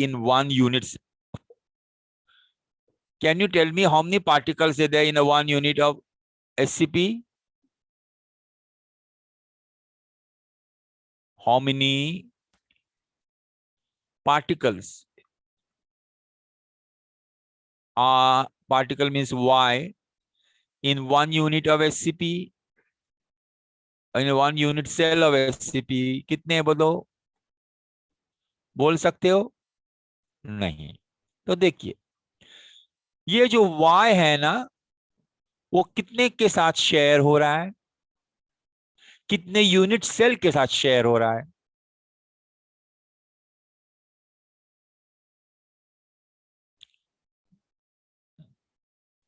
in 1 unit. Can you tell me how many particles are there in a 1 unit of SCP? How many particles? Particle means Y in 1 unit of SCP. In 1 unit cell of SCP कितने बोलो? बोल सकते हो? नहीं. तो देखिए, ये जो Y है ना, वो कितने के साथ शेयर हो रहा है? कितने यूनिट सेल के साथ शेयर हो रहा है?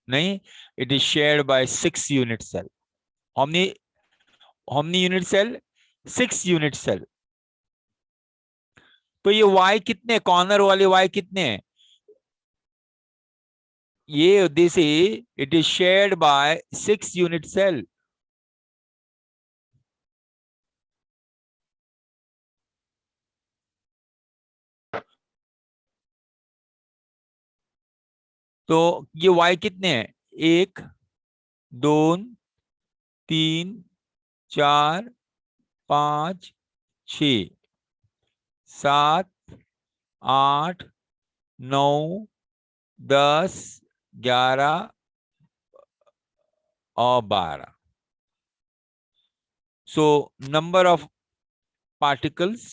नहीं, it is shared by 6 unit cell. How many unit cell? 6 unit cell. तो ये Y कितने, कॉर्नर वाले Y कितने हैं? ये this it is shared by 6 unit cell. तो ये Y कितने हैं? 1 2 3 4 5 6 7 8 9 10 11 और 12. So number of particles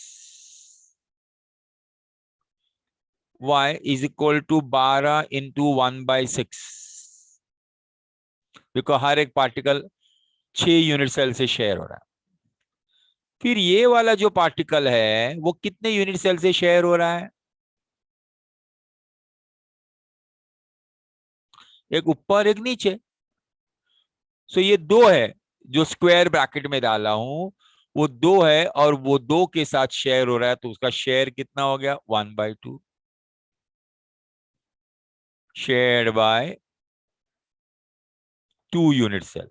Y is equal to 12 into 1/6, because हर एक पार्टिकल 6 यूनिट सेल से शेयर हो रहा है. फिर ये वाला जो पार्टिकल है वो कितने यूनिट सेल से शेयर हो रहा है? एक ऊपर एक नीचे. सो ये 2 है जो स्क्वायर ब्रैकेट में डाला हूं, वो 2 है और वो 2 के साथ शेयर हो रहा है, तो उसका शेयर कितना हो गया? 1/2 shared by 2 unit cell.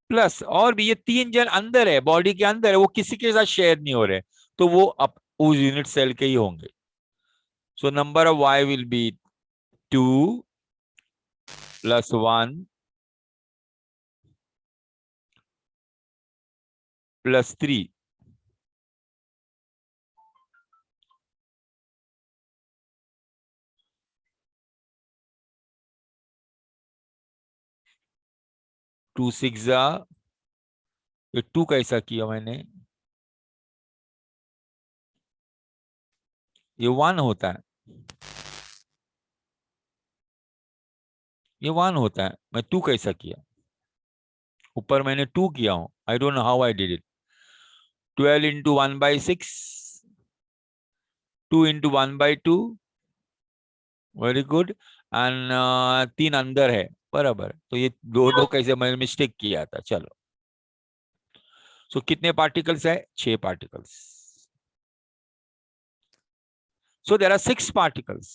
Plus और भी ये 3 जन अंदर है, बॉडी के अंदर है, वो किसी के साथ शेयर नहीं हो रहे, तो वो उस यूनिट सेल के ही होंगे. So number of Y will be 2 + 1 + 3. To 6 ये 2 कैसा किया मैंने? ये 1 होता है, ये 1 होता है. मैं 2 कैसा किया? ऊपर मैंने 2 किया हूं. I don't know how I did it. 12 into 1/6, 2 into 1/2. Very good. And 3 अंदर है, बराबर. तो ये दो कैसे मैंने मिस्टेक किया था. चलो, सो कितने पार्टिकल्स है? 6 particles. So there are 6 particles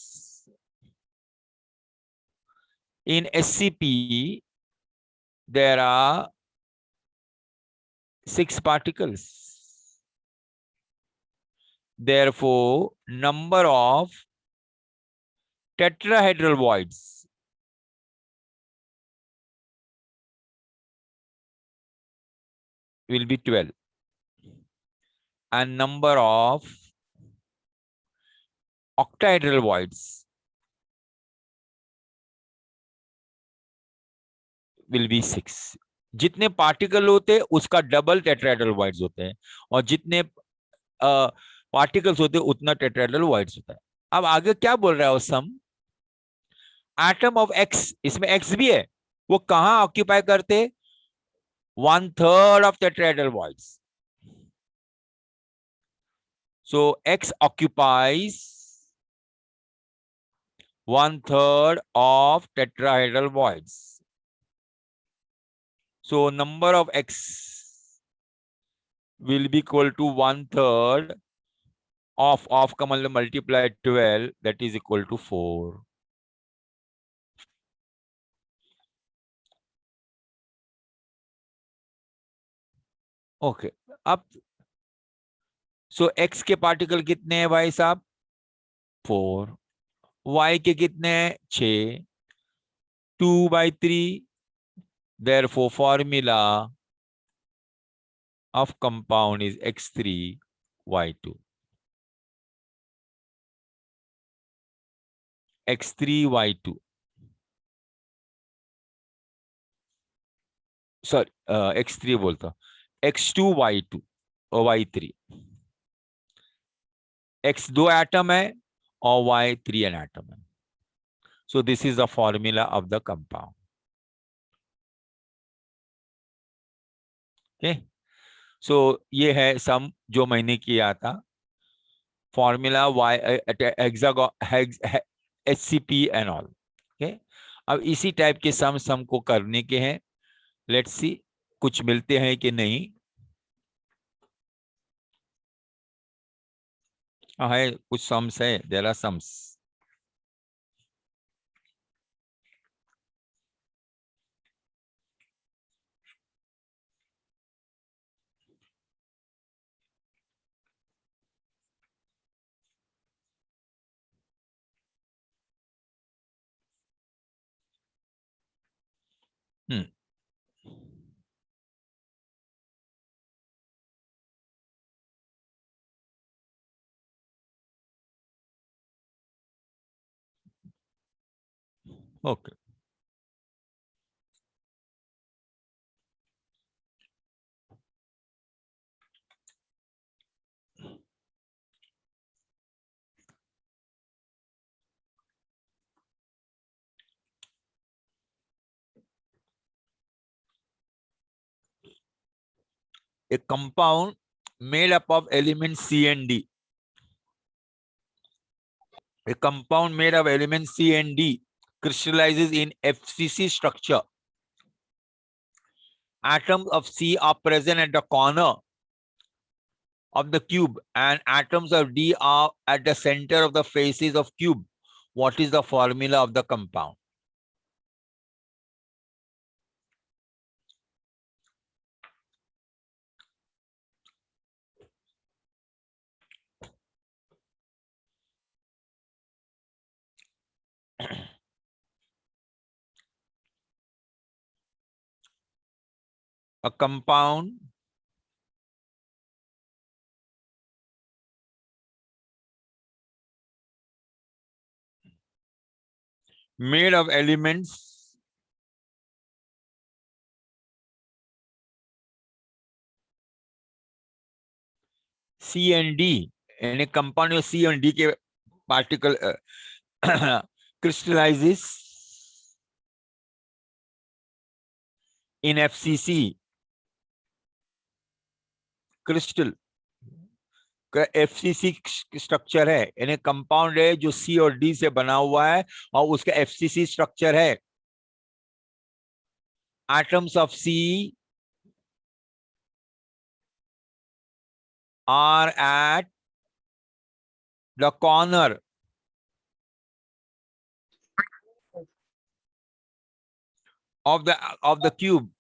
in SCP. There are 6 particles. Therefore, number of tetrahedral voids will be 12, and number of octahedral voids will be 6. जितने पार्टिकल होते हैं उसका डबल टेट्राहेड्रल वॉइड्स होते हैं, और जितने पार्टिकल्स होते हैं उतना टेट्राहेड्रल वॉइड्स होता है. अब आगे क्या बोल रहा है वो सम? एटम ऑफ एक्स, इसमें एक्स भी है, वो कहां ऑक्यूपाई करते? 1/3 of tetrahedral voids. So X occupies 1/3 of tetrahedral voids. So number of X will be equal to 1/3 of का मतलब multiply 12, that is equal to 4. Okay. अब सो एक्स के पार्टिकल कितने हैं भाई साहब? 4। वाई के कितने हैं? 6। 2/3। Therefore, formula of compound is X3Y2. X3Y2. Sorry, X3 बोलता, X2Y2 और Y3। X 2 एटम है और Y 3 एन एटम है। So this is the formula of the compound. Okay. So ये है सम जो मैंने किया था, फॉर्मूला वाई हेक्सागो HCP एंड ऑल। ओके, अब इसी टाइप के सम को करने के हैं। लेट्स सी कुछ मिलते हैं कि नहीं। है कुछ सम्स है, there are sums. Hmm, okay. A compound made up of elements C and D. A compound made of elements C and D crystallizes in FCC structure. Atoms of C are present at the corner of the cube and atoms of D are at the center of the faces of cube. What is the formula of the compound? A compound made of elements C and D, यानी compound में C और D के particle crystallizes in FCC crystal का FCC structure है, यानी compound है जो C और D से बना हुआ है और उसका FCC स्ट्रक्चर है। Atoms of C are at the corner of the cube.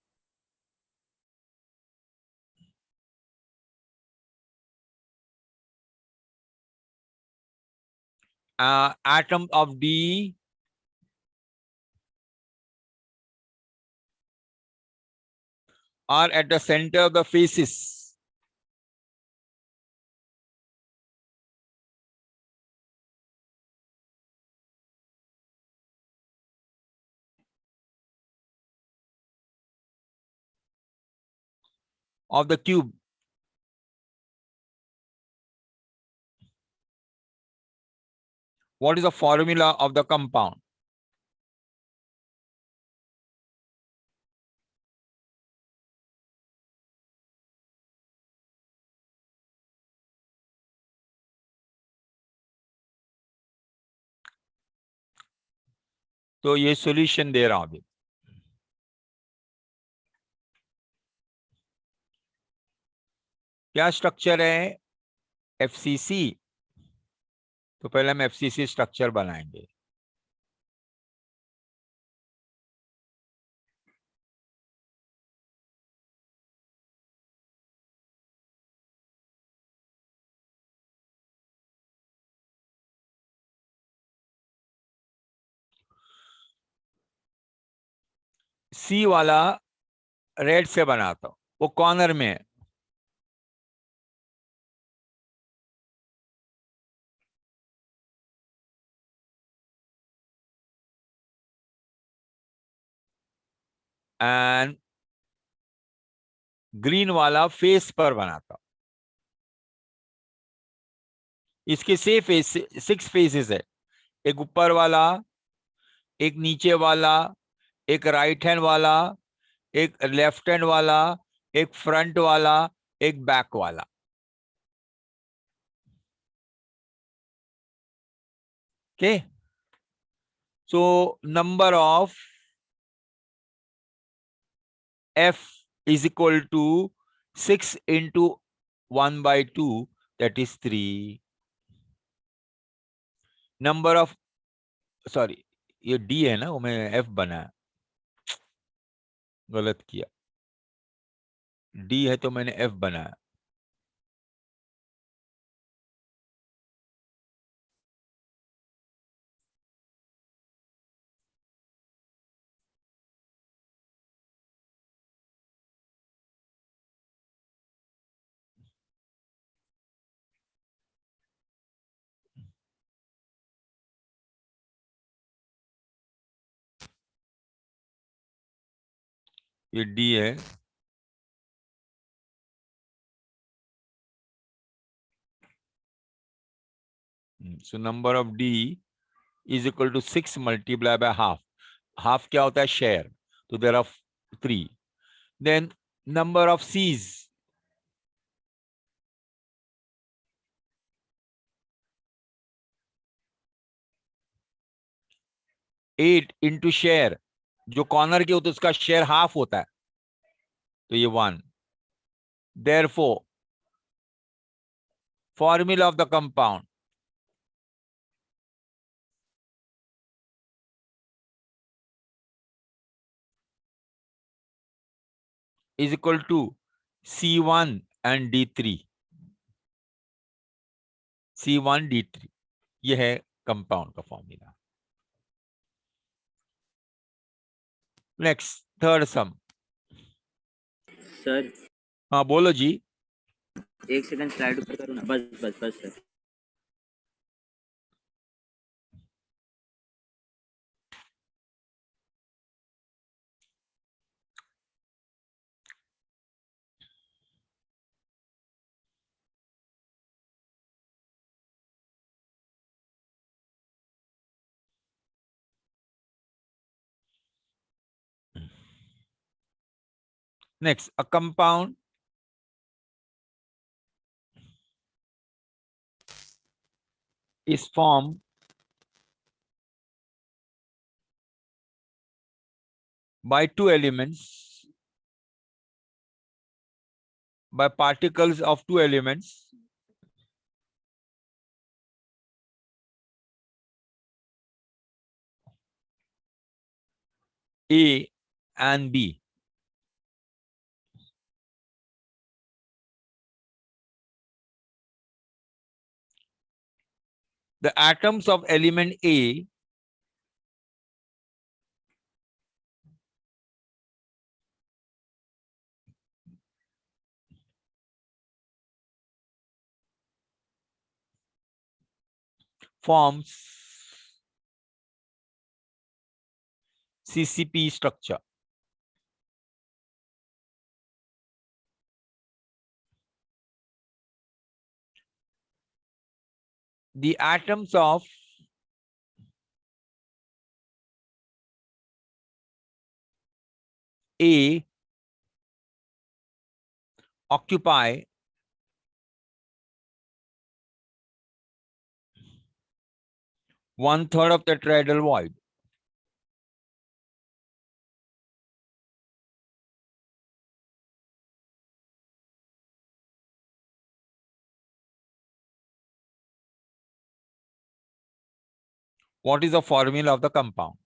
Atom of D are at the center of the faces of the cube. What is the formula of the compound? तो ये solution दे रहा हूं अभी। क्या structure है? FCC। तो पहले हम FCC स्ट्रक्चर बनाएंगे। सी वाला रेड से बनाता हूं, वो कॉर्नर में है। एंड ग्रीन वाला फेस पर बनाता हूं। इसके से फेस 6 फेसेस है, एक ऊपर वाला, एक नीचे वाला, एक राइट हैंड वाला, एक लेफ्ट हैंड वाला, एक फ्रंट वाला, एक बैक वाला। Okay, so number of f is equal to 6 into 1 by 2, that is 3. Number of, sorry, ये d है ना, वो मैं f बनाया, गलत किया। d है तो मैंने f बनाया। ये d है, so number of d is equal to 6 multiplied by half. Half क्या होता है? शेयर, तो there are 3. Then number of c's, 8 into share, जो कॉर्नर के होते उसका शेयर हाफ होता है, तो ये 1. Therefore formula of the compound is equal to C1 and D3. C1 D3, ये है कंपाउंड का फॉर्मूला। नेक्स्ट, थर्ड सम। सर हाँ बोलो जी। 1 सेकंड स्लाइड ऊपर करो ना, बस बस बस sir. Next, a compound is formed by two elements, by particles of two elements, A and B. The atoms of element A forms CCP structure. The atoms of A occupy 1/3 of the tetrahedral void. What is the formula of the compound?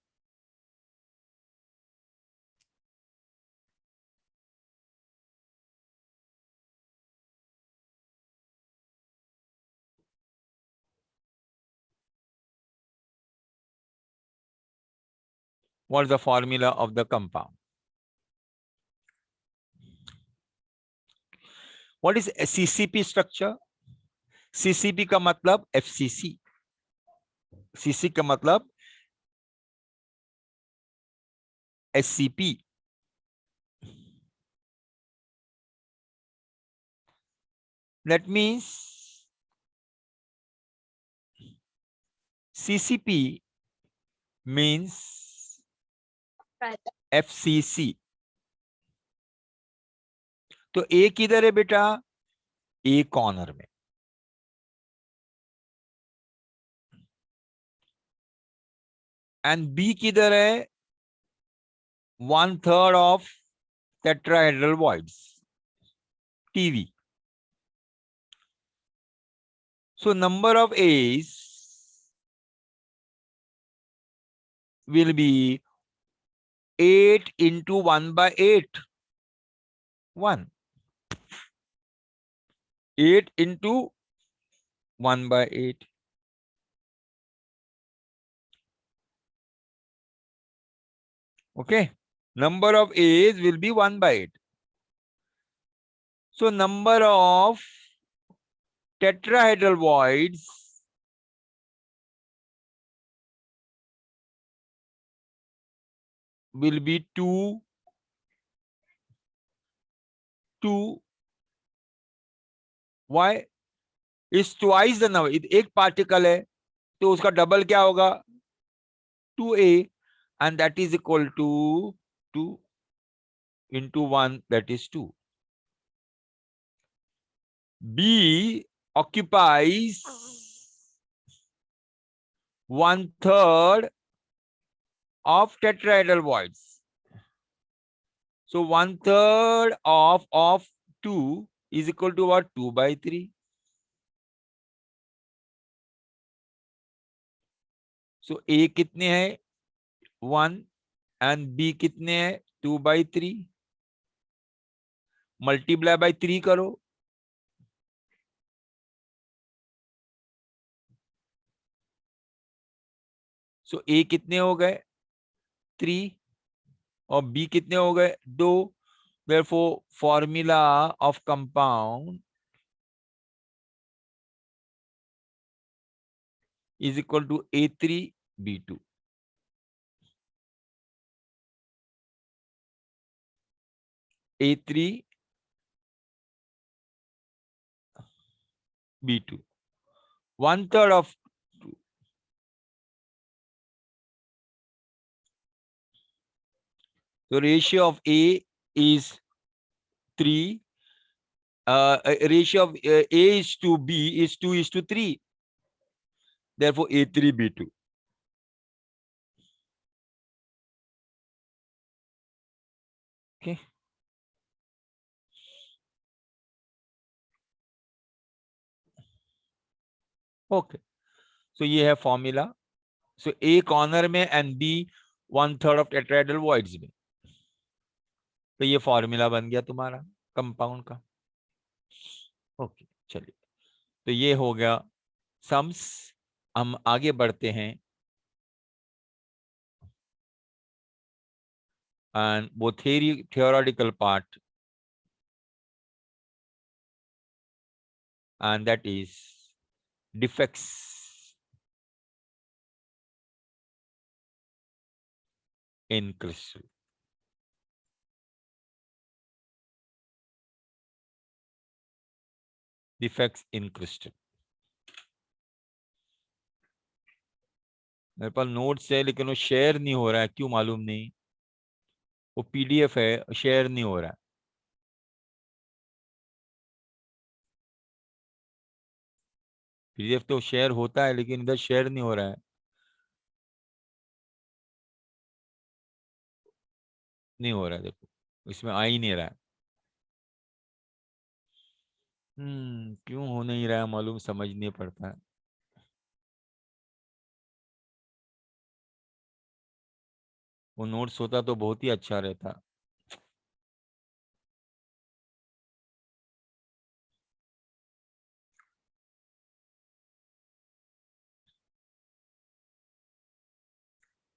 What is the formula of the compound? What is CCP structure? CCP का मतलब FCC, CC का मतलब SCP. That means CCP means FCC. तो ए किधर है बेटा? ए corner में। And B किधर है? 1/3 of tetrahedral voids, TV. So number of A's will be 8 into 1/8. 1. 8 into 1/8. Okay. Number of A's will be 1/8. So number of tetrahedral voids will be 2. Why? Is twice the number. एक particle है तो उसका double क्या होगा? 2A, and that is equal to 2 into 1, that is 2. B occupies 1/3 of tetrahedral voids. So 1/3 of 2 is equal to what? 2/3. So A कितने हैं? 1 and B कितने हैं? 2/3. मल्टीप्लाई बाय 3 करो। सो A कितने हो गए? 3 और B कितने हो गए? 2। Therefore formula of compound is equal to A3B2. A3B2. B2. 1/3 of 2. The ratio of A is 3. Ratio of A is to B is 2:3. Therefore A3B2. Okay. Okay. So ये है फॉर्मूला। सो A कॉर्नर में and B 1/3 of tetrahedral voids में। तो ये formula बन गया तुम्हारा compound का। ओके चलिए, तो ये हो गया सम्स। हम आगे बढ़ते हैं and वो theoretical part, and that is defects in crystal. Defects in crystal. मेरे पास नोट्स है लेकिन वो शेयर नहीं हो रहा है, क्यों मालूम नहीं। वो पीडीएफ है, शेयर नहीं हो रहा है। पीडीएफ तो शेयर होता है लेकिन इधर शेयर नहीं हो रहा है। नहीं हो रहा है, देखो इसमें आ ही नहीं रहा है। क्यों हो नहीं रहा है मालूम, समझ नहीं पड़ता है। वो नोट्स होता तो बहुत ही अच्छा रहता।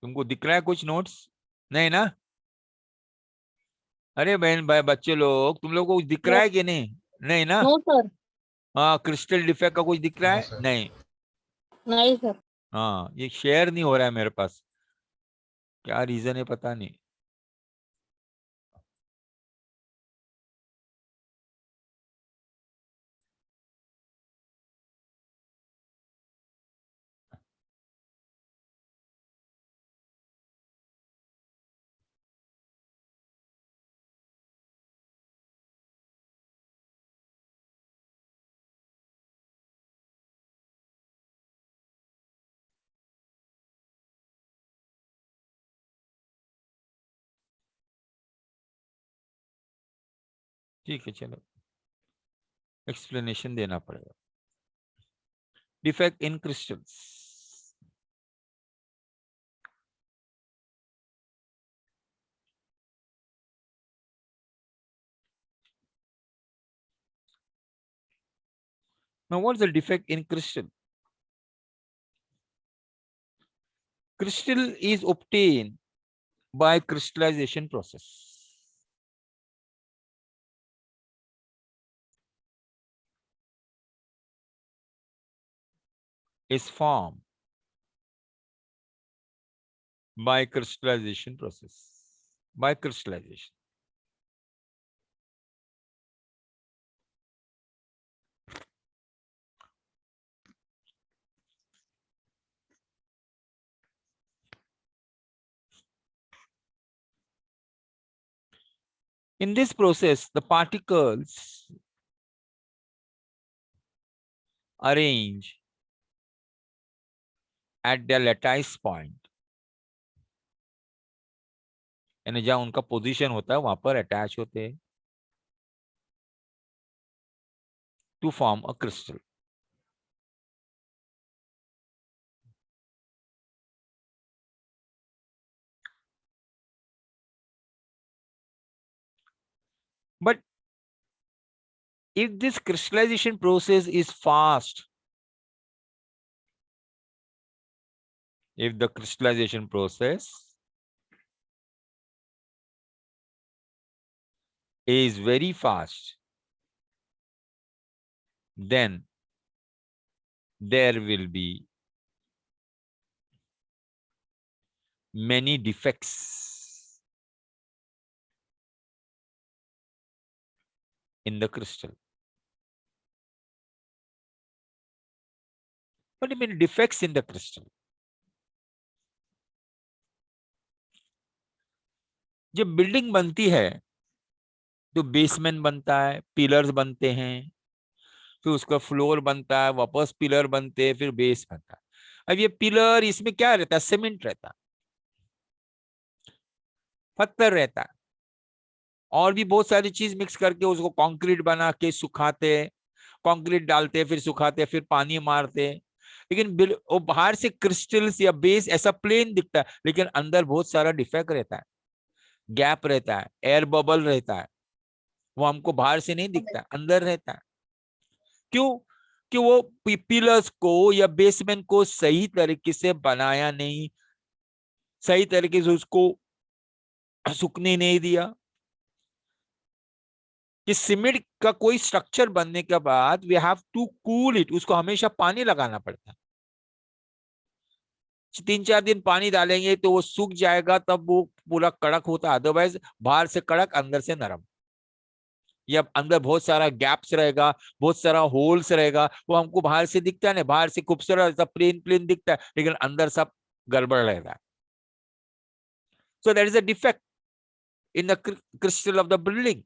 तुमको दिख रहा है कुछ नोट्स? नहीं ना? अरे बहन भाई बच्चे लोग, तुम लोग को कुछ दिख रहा है कि नहीं? नहीं ना? No sir. हाँ, क्रिस्टल डिफेक्ट का कुछ दिख रहा नो है? सर। नहीं। नहीं सर। हाँ, ये शेयर नहीं हो रहा है मेरे पास, क्या रीजन है पता नहीं। ठीक है, चलो एक्सप्लेनेशन देना पड़ेगा। Defect in crystals. Now, what's the defect in crystal? Crystal is obtained by crystallization process. Is formed by crystallization process. By crystallization. In this process, the particles arrange at their lattice point. यानी जहां उनका position होता है वहां पर attach होते हैं to form a crystal. But if this crystallization process is fast, if the crystallization process is very fast, then there will be many defects in the crystal. What do you mean defects in the crystal? जब building बनती है तो basement बनता है, pillars बनते हैं, फिर उसका फ्लोर बनता है, वापस पिलर बनते हैं, फिर बेस बनता है. अब ये पिलर, इसमें क्या रहता है? सीमेंट रहता है, पत्थर रहता है, और भी बहुत सारी चीज मिक्स करके उसको कंक्रीट बना के सुखाते हैं, कंक्रीट डालते हैं, फिर सुखाते हैं, फिर पानी मारते हैं. लेकिन वो बाहर से क्रिस्टल्स या बेस ऐसा प्लेन दिखता है, लेकिन अंदर बहुत सारा डिफेक्ट रहता है, गैप रहता है, एयर बबल रहता है. वो हमको बाहर से नहीं दिखता, अंदर रहता है. क्यों? कि वो पिलर्स को या बेसमेंट को सही तरीके से बनाया नहीं, सही तरीके से उसको सूखने नहीं दिया. कि सीमेंट का कोई स्ट्रक्चर बनने के बाद we have to cool it, उसको हमेशा पानी लगाना पड़ता है. 3-4 दिन पानी डालेंगे तो वो सूख जाएगा, तब वो पूरा कड़क होता है. अदरवाइज बाहर से कड़क, अंदर से नरम. या अंदर बहुत सारा गैप्स रहेगा, बहुत सारा होल्स रहेगा, वो हमको बाहर से दिखता है ना, बाहर से खूबसूरत प्लेन प्लेन दिखता है, लेकिन अंदर सब गड़बड़ रहता है. So that is a defect in the crystal of the building.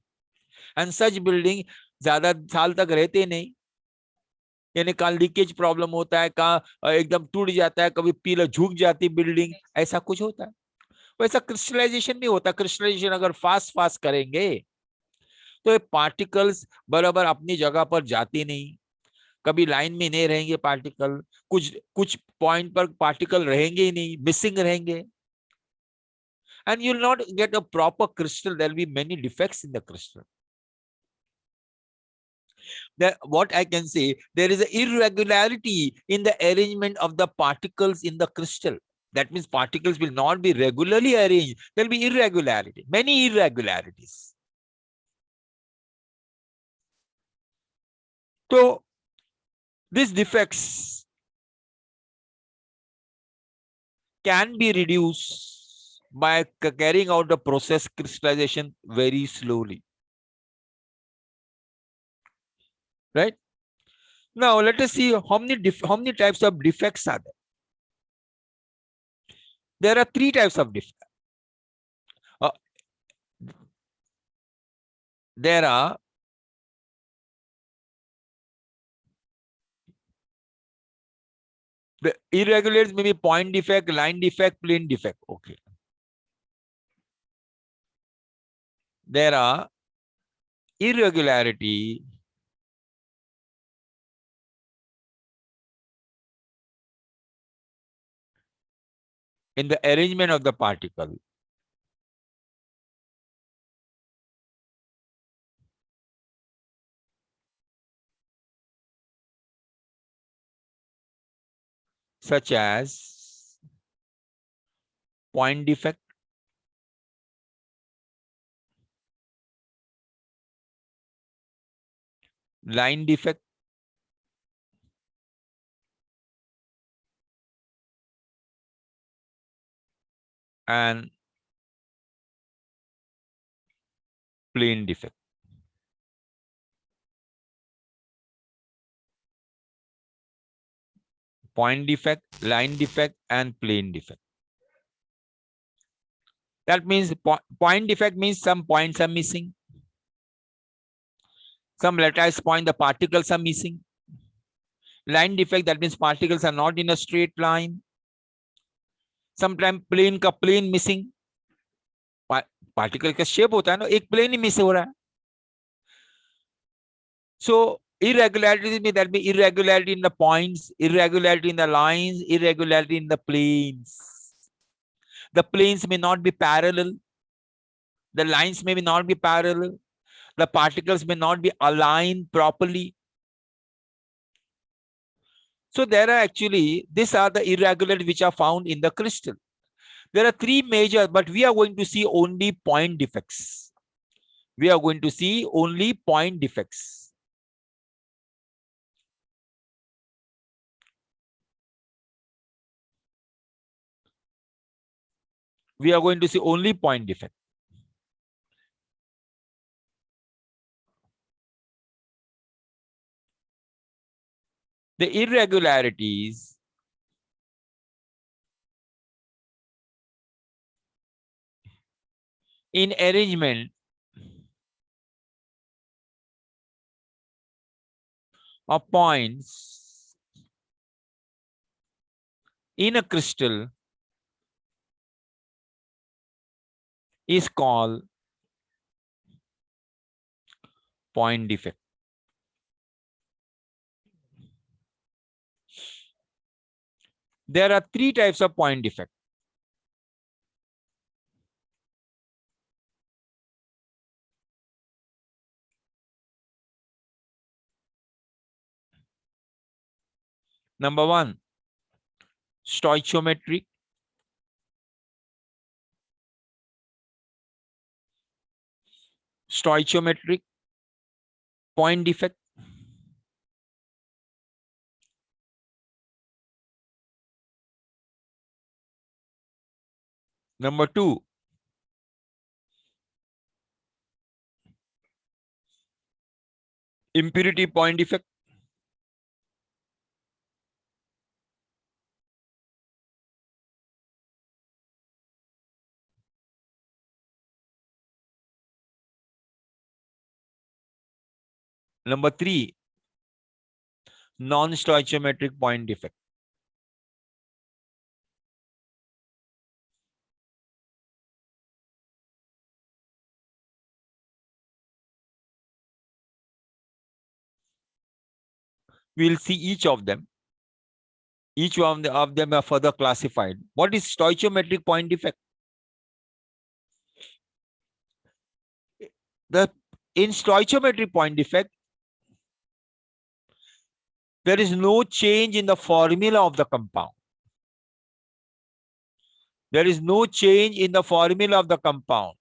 And such building ज्यादा साल तक रहते नहीं, यानी कहाँ लीकेज प्रॉब्लम होता है, कहाँ एकदम टूट जाता है, कभी पिलर झुक जाती बिल्डिंग, ऐसा कुछ होता है. वैसा क्रिस्टलाइजेशन नहीं होता. क्रिस्टलाइजेशन अगर फास्ट फास्ट करेंगे तो ये पार्टिकल्स बराबर अपनी जगह पर जाती नहीं, कभी लाइन में नहीं रहेंगे पार्टिकल, कुछ कुछ पॉइंट पर पार्टिकल रहेंगे ही नहीं, मिसिंग रहेंगे. And you will not get a proper crystal. There will be many defects in the crystal. What I can say, there is an irregularity in the arrangement of the particles in the crystal. That means particles will not be regularly arranged. There will be irregularity, many irregularities. So these defects can be reduced by carrying out the process crystallization very slowly. Right? Now let us see how many types of defects are there. There are 3 types of defects. There are the irregularities, may be point defect, line defect, plane defect. Okay. There are irregularity in the arrangement of the particle. Such as point defect, line defect, and plane defect. Point defect, line defect, and plane defect. That means point defect means some points are missing. Some lattice point, the particles are missing. Line defect, that means particles are not in a straight line. Sometimes plane missing. Particle का shape होता है ना, एक plane ही miss हो रहा है. So irregularities mean that be irregularity in the points, irregularity in the lines, irregularity in the planes. The planes may not be parallel. The lines may not be parallel. The particles may not be aligned properly. So there are actually, these are the irregularities which are found in the crystal. There are 3 major, but we are going to see only point defects. We are going to see only point defects. We are going to see only point defect. The irregularities in arrangement of points in a crystal is called point defect. There are 3 types of point defect. Number 1, stoichiometric. Stoichiometric point defect. Number 2, impurity point defect. Number 3, non-stoichiometric point defect. We will see each of them. Each one of them are further classified. What is stoichiometric point defect? In stoichiometric point defect, there is no change in the formula of the compound. There is no change in the formula of the compound.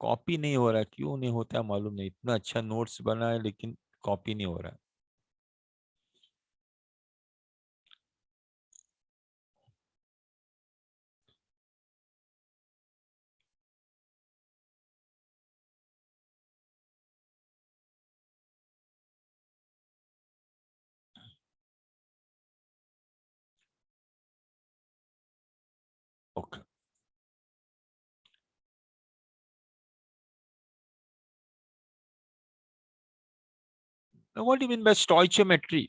Copy नहीं हो रहा है, क्यों नहीं होता है मालूम नहीं, इतना अच्छा नोट्स बना है लेकिन कॉपी नहीं हो रहा है। Okay, what you mean by stoichiometry?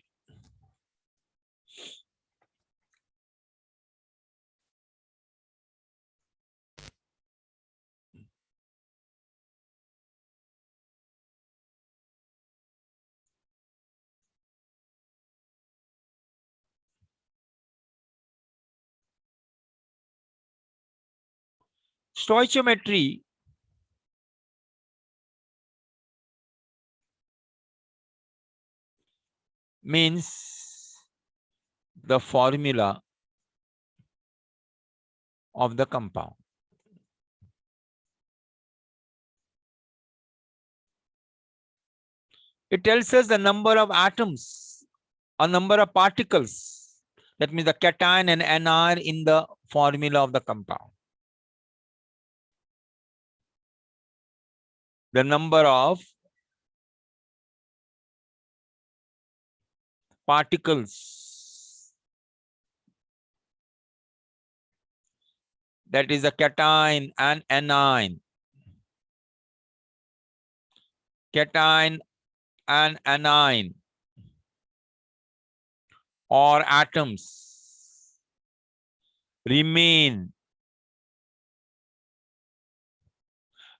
Stoichiometry means the formula of the compound. It tells us the number of atoms or number of particles. That means the cation and anion in the formula of the compound. The number of particles, that is the cation and anion. Cation and anion or atoms remain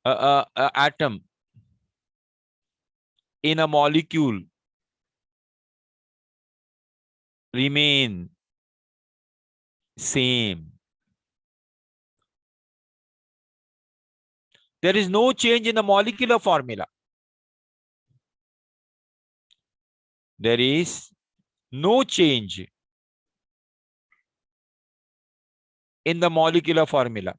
atom in a molecule remain same. There is no change in the molecular formula. There is no change in the molecular formula.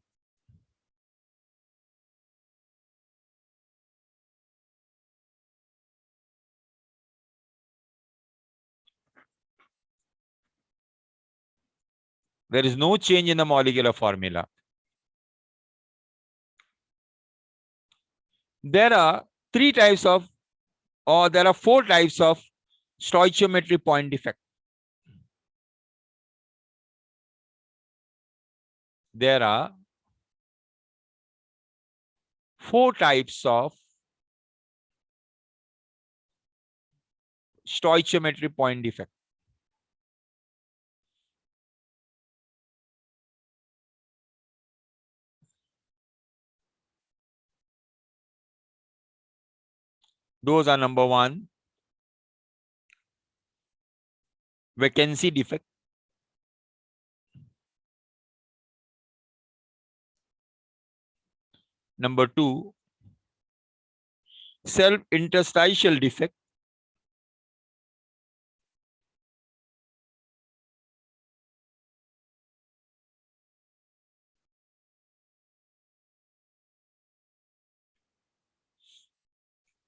There is no change in the molecular formula. There are three types of, or there are four types of stoichiometry point defect. There are four types of stoichiometry point defect. Those are: number one, vacancy defect. Number two, self-interstitial defect.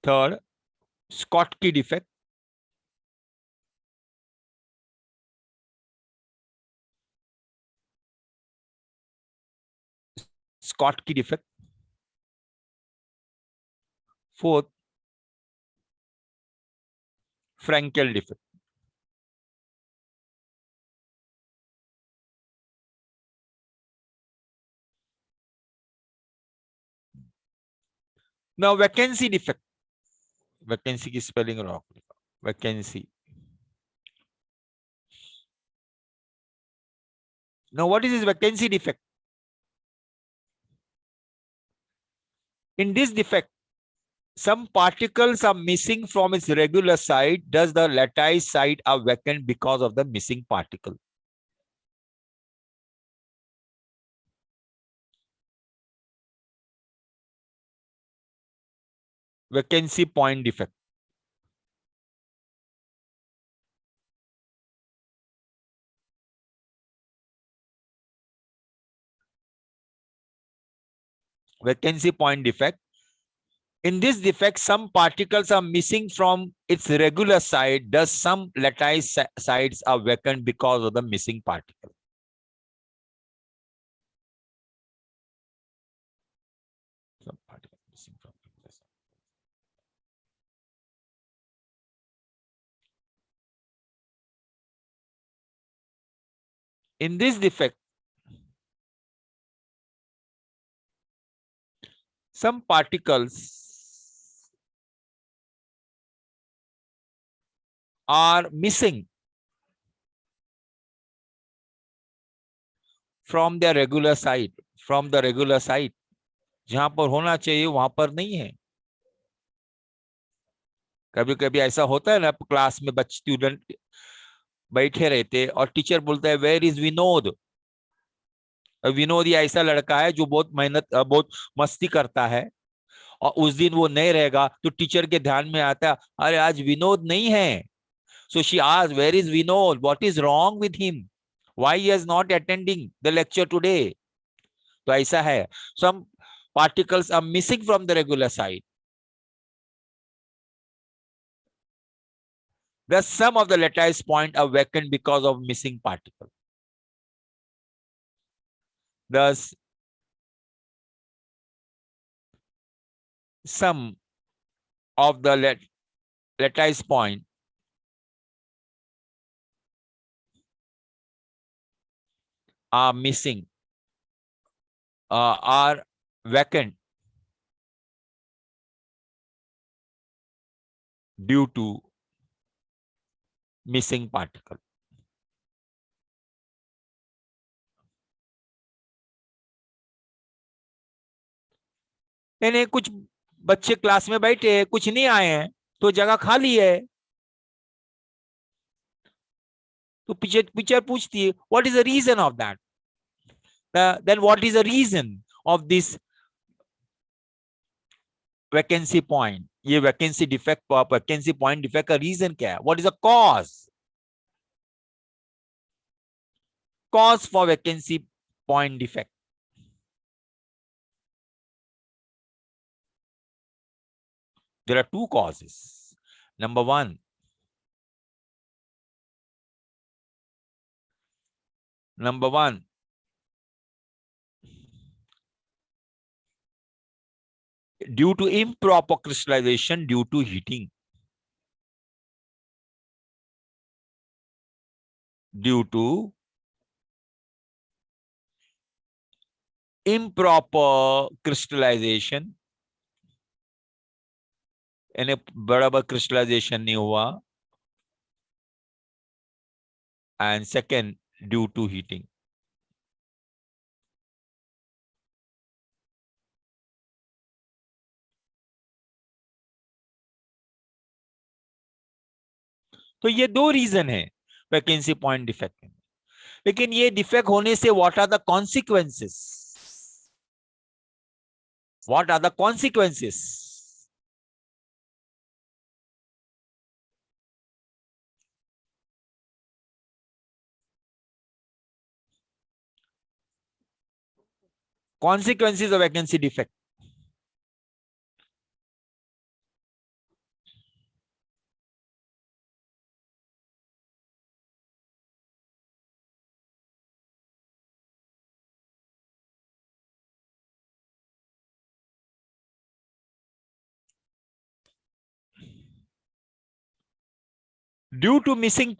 Third, Schottky defect. Schottky defect. Fourth, Frankel defect. Now, vacancy defect. Vacancy की spelling wrong. Vacancy. Now, what is this vacancy defect? In this defect, some particles are missing from its regular site. Thus, the lattice site are vacant because of the missing particle. Vacancy point defect. vacancy point defect. In this defect, some particles are missing from its regular side. Thus, some lattice sides are vacant because of the missing particle. Some particle missing from regular side. In this defect, some particles are missing from their regular side, from the regular side. जहां पर होना चाहिए वहां पर नहीं है. कभी कभी ऐसा होता है ना, क्लास में बच्चे स्टूडेंट बैठे रहते और टीचर बोलता है वेयर इज विनोद. विनोद ये ऐसा लड़का है जो बहुत मेहनत बहुत मस्ती करता है, और उस दिन वो नहीं रहेगा तो टीचर के ध्यान में आता है अरे आज विनोद नहीं है. So she asked where is Vinod, what is wrong with him, why he is not attending the lecture today. तो ऐसा है, सम particles are missing from the regular side. Thus, some of the lattice point are vacant because of missing particle. Thus, some of the lattice point are missing, are vacant due to missing particle. यानी कुछ बच्चे class में बैठे हैं, कुछ नहीं आए हैं, तो जगह खाली है. तो टीचर पूछती है what is the reason of that. then what is the reason of this vacancy point? ये vacancy defect, vacancy point defect का reason क्या है? What is the cause for vacancy point defect? There are two causes. Number one, due to improper crystallization due to heating. Due to improper crystallization, यानी बराबर crystallization नहीं हुआ. And second, due to heating. तो ये दो reason है vacancy point defect में. लेकिन ये डिफेक्ट होने से what are the consequences? What are the consequences? Consequences of vacancy defect. Due to missing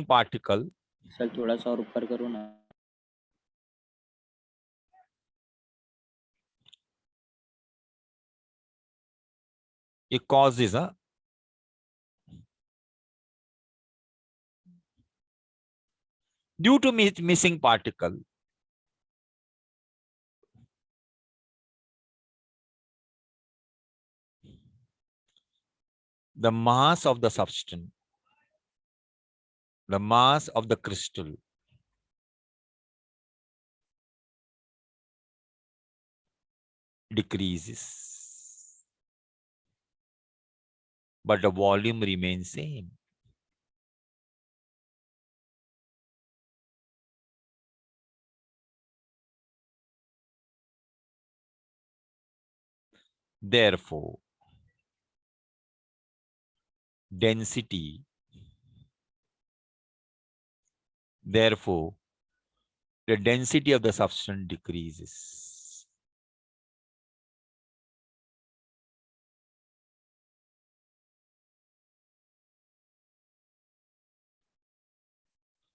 particle, sir थोड़ा सा और ऊपर करो ना. it causes a due to missing particle, the mass of the substance, the mass of the crystal decreases, but the volume remains same. Therefore, density, therefore, the density of the substance decreases.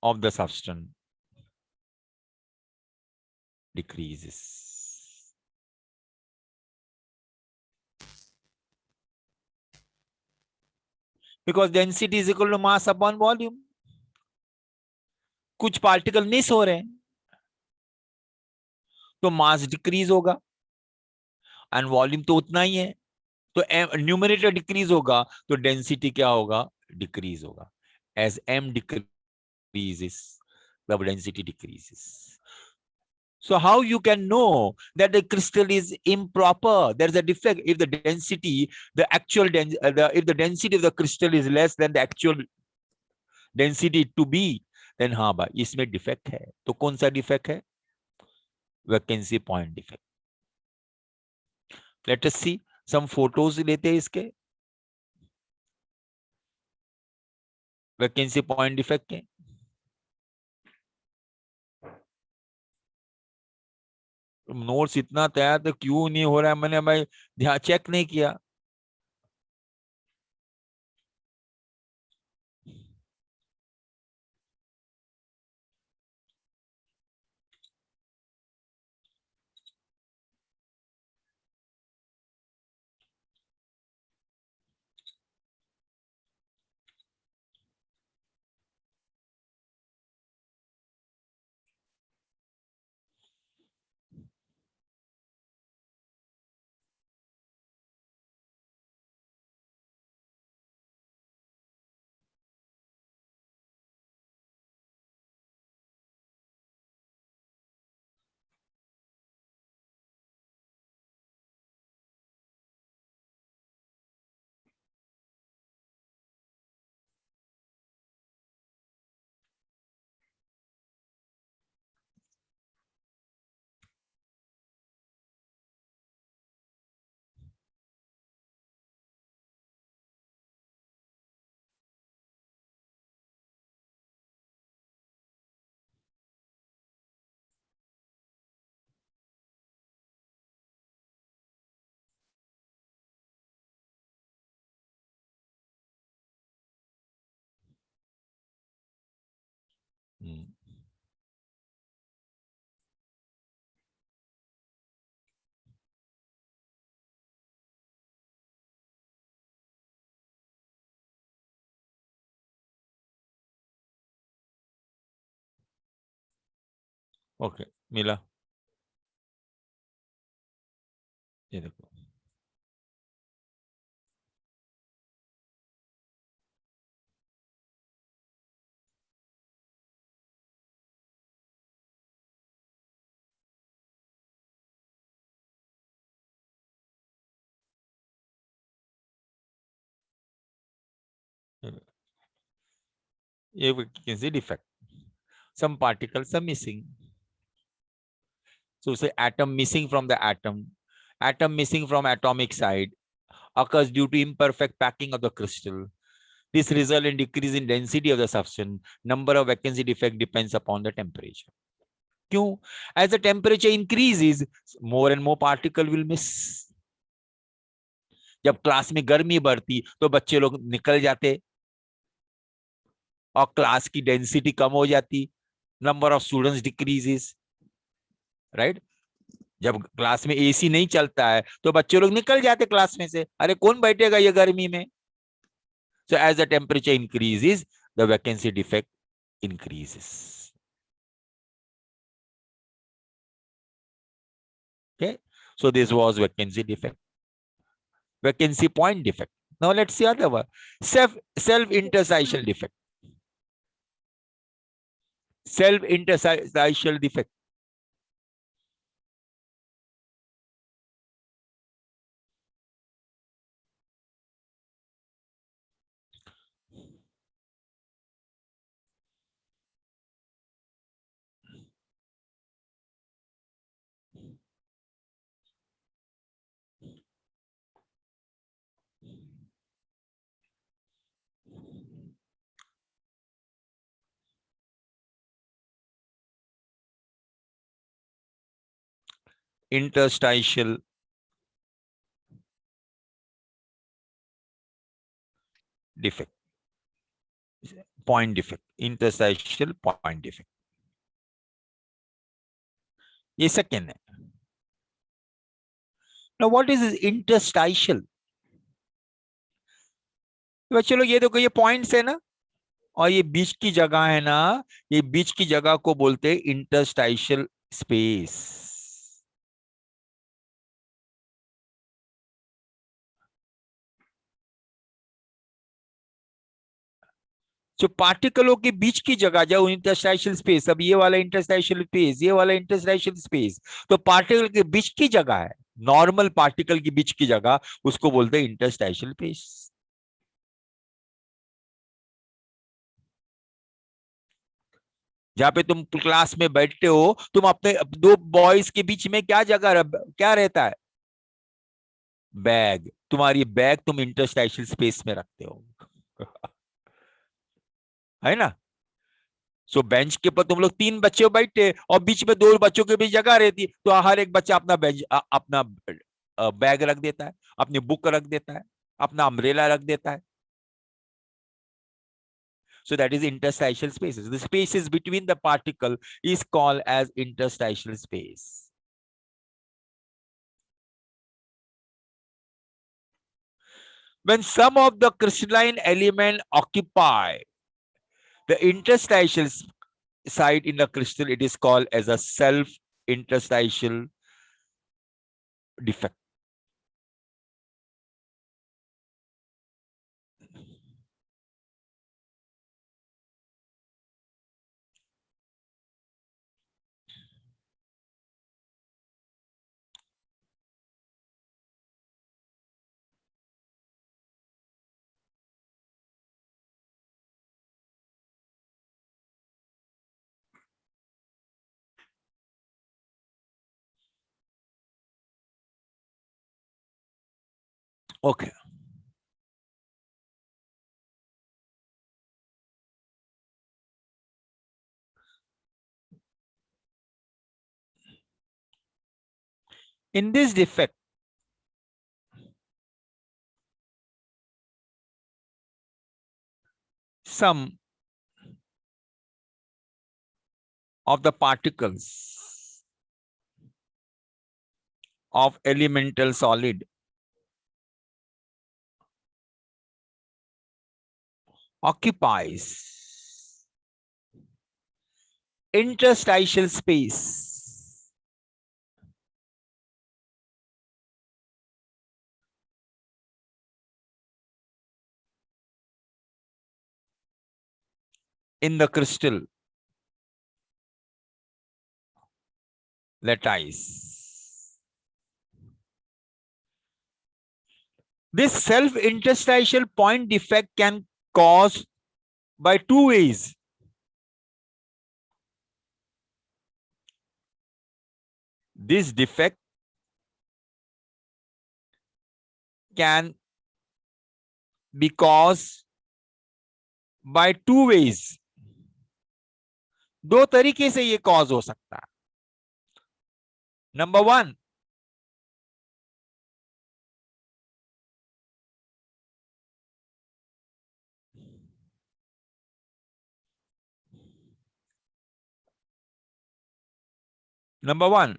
Of the substance decreases. Because density is equal to mass upon volume. कुछ particle miss हो रहे हैं तो मास decrease होगा, and volume तो उतना ही है, तो न्यूमरेटर डिक्रीज होगा तो डेंसिटी क्या होगा, डिक्रीज होगा. As m decreases, the density decreases. So how you can know that the crystal is improper? There is a defect if the density, the actual if the density of the crystal is less than the actual density to be, then हाँ भाई इसमें defect है. तो कौन सा defect है? Vacancy point defect. Let us see some photos लेते हैं इसके वैकेंसी पॉइंट डिफेक्ट के. नोट्स इतना तैयार तो क्यों नहीं हो रहा है? मैंने भाई ध्यान चेक नहीं किया. ओके मिला. ये देखो ये vacancy defect. some particles are missing. So say atom missing from the atom missing from atomic side occurs due to imperfect packing of the crystal. This results in decrease in density of the substance. Number of vacancy defect depends upon the temperature. क्यों? As the temperature increases, more and more particle will miss. जब class में गर्मी बढ़ती तो बच्चे लोग निकल जाते और क्लास की डेंसिटी कम हो जाती. Number of students decreases, right. जब क्लास में एसी नहीं चलता है तो बच्चे लोग निकल जाते क्लास में से. अरे कौन बैठेगा ये गर्मी में? So as the temperature increases, the vacancy defect increases. Okay, so this was vacancy defect. Vacancy point defect. Now let's see other one. Self-interstitial defect. Self-interstitial defect. interstitial defect, point defect, interstitial point defect, ये second है. Now what is this interstitial? तो चलो ये देखो, ये points है ना, और ये बीच की जगह है ना, ये बीच की जगह को बोलते हैं इंटरस्टाइशियल स्पेस. जो पार्टिकलों के बीच की जगह जो इंटरस्टाइशियल स्पेस, अब ये वाला इंटरस्टाइशियल स्पेस, ये वाला इंटरस्टाइशियल स्पेस, तो पार्टिकल के बीच की जगह है, नॉर्मल पार्टिकल के बीच की जगह, उसको बोलते हैं इंटरस्टाइशियल स्पेस. जहां पे तुम क्लास में बैठते हो, तुम अपने दो बॉयज के बीच में क्या जगह, क्या रहता है? बैग. तुम्हारी बैग तुम इंटरस्टाइशियल स्पेस में रखते हो. है ना? सो बेंच के ऊपर तुम लोग तीन बच्चे बैठे और बीच में दो बच्चों के बीच जगह रहती, तो हर एक बच्चा अपना बेंच, अपना बैग रख देता है, अपनी बुक रख देता है, अपना अम्ब्रेला रख देता है. So that is interstitial spaces. The spaces between the particle is called as interstitial space. When some of the crystalline element occupy the interstitial site in the crystal, it is called as a self-interstitial defect. Okay. In this defect, some of the particles of elemental solid occupies interstitial space in the crystal lattice. This self-interstitial point defect can cause by two ways. This defect can be caused by two ways. दो तरीके से ये cause हो सकता है. Number one,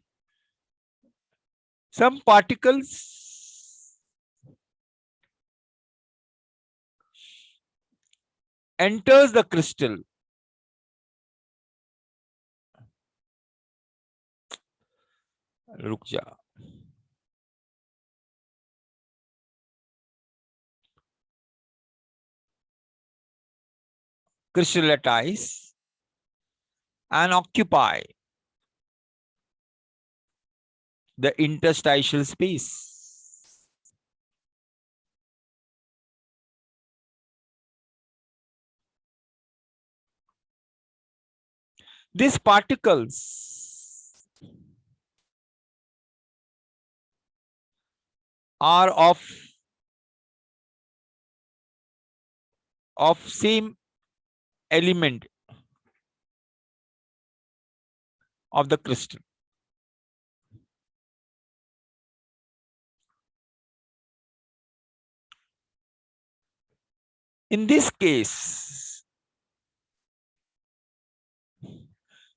some particles enters the crystal रुक जा crystal lattice and occupy the interstitial space. These particles are of same element of the crystal. In this case,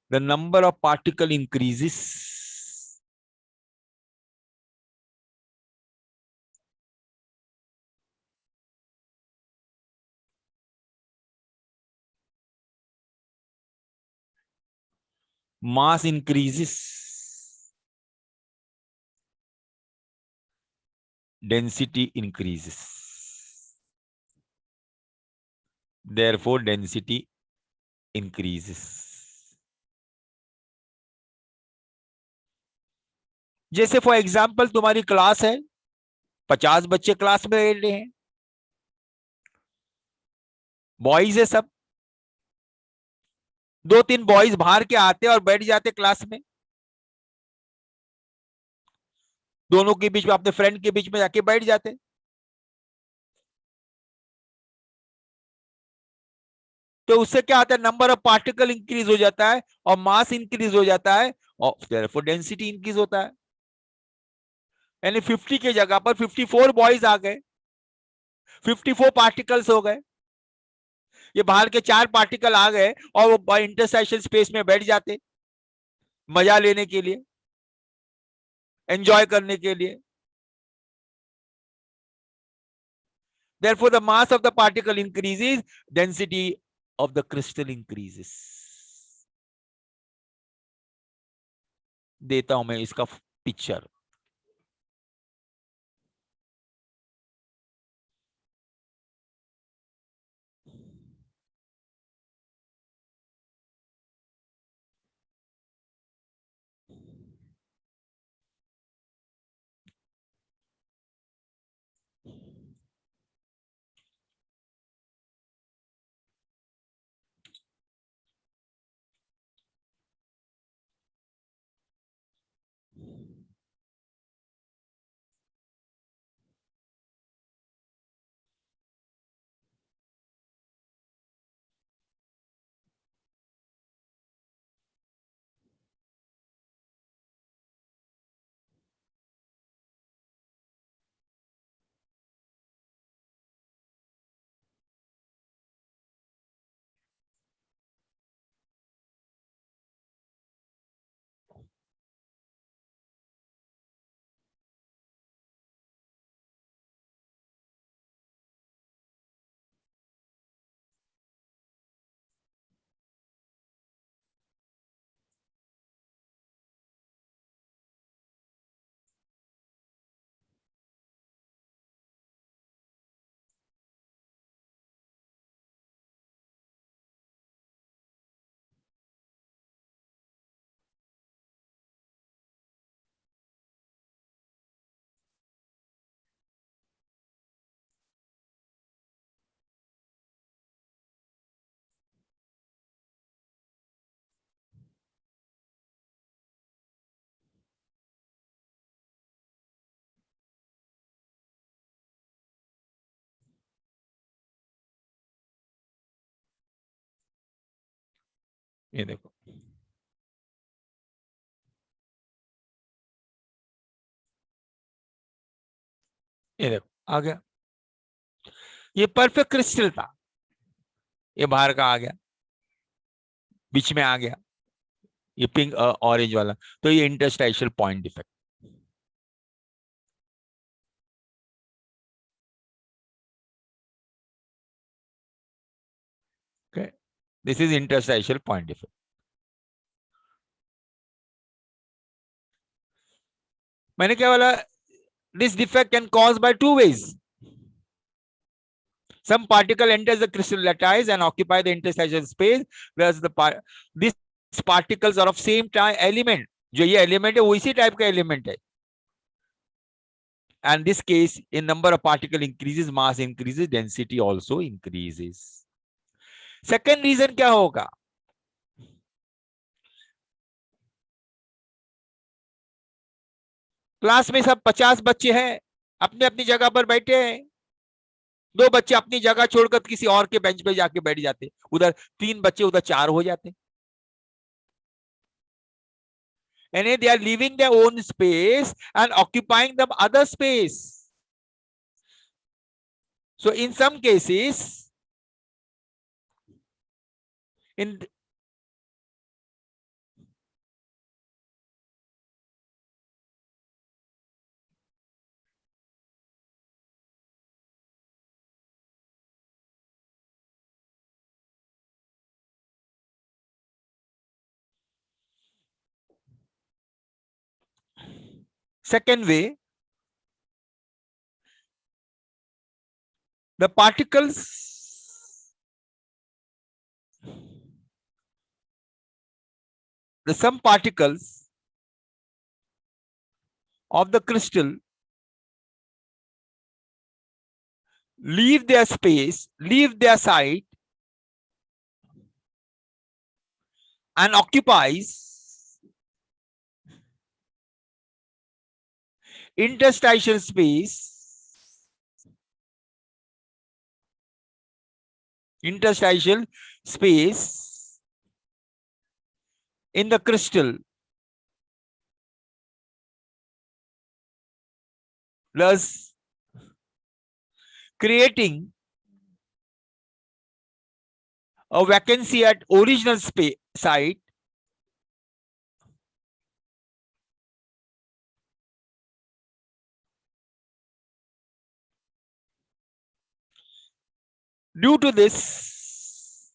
the number of particle increases. Mass increases. Density increases. Therefore, density increases. जैसे for example तुम्हारी class है, 50 बच्चे class में बैठ रहे हैं, boys है सब, 2-3 बॉयज बाहर के आते और बैठ जाते क्लास में, दोनों के बीच में, अपने फ्रेंड के बीच में जाके बैठ जाते, तो उससे क्या होता है, नंबर ऑफ पार्टिकल इंक्रीज हो जाता है और मास इंक्रीज हो जाता है और देयरफॉर डेंसिटी इंक्रीज होता है। यानी 50 के जगह पर 54 बॉयज आ गए, 54 पार्टिकल्स हो गए, ये बाहर के 4 पार्टिकल आ गए और वो इंटरसेक्शन स्पेस में बैठ जाते मजा लेने के लिए, एंजॉय करने के लिए। Therefore, the mass of the particle increases, density of the crystal increases. देता हूं मैं इसका पिक्चर। ये देखो, ये देखो आ गया, ये परफेक्ट क्रिस्टल था, ये बाहर का आ गया, बीच में आ गया ये पिंक ऑरेंज वाला, तो ये interstitial point defect. Okay, this is interstitial point defect. मैंने क्या बोला, this defect can cause by 2 ways. Some particle enters the crystal lattice and occupy the interstitial space, whereas these particles are of same type element. जो ये element है वो इसी type का element है. And this case, in number of particle increases, mass increases, density also increases. Second reason क्या होगा? Class में सब 50 बच्चे हैं, अपने अपनी जगह पर बैठे हैं, 2 बच्चे अपनी जगह छोड़कर किसी और के बेंच पे जाके बैठ जाते, उधर 3 बच्चे, उधर 4 हो जाते, and they are leaving their own space and occupying the other space. So in some cases, In th- Second way, the particles, some particles of the crystal leave their space, leave their site, and occupies interstitial space, interstitial space in the crystal, thus creating a vacancy at original space site due to this.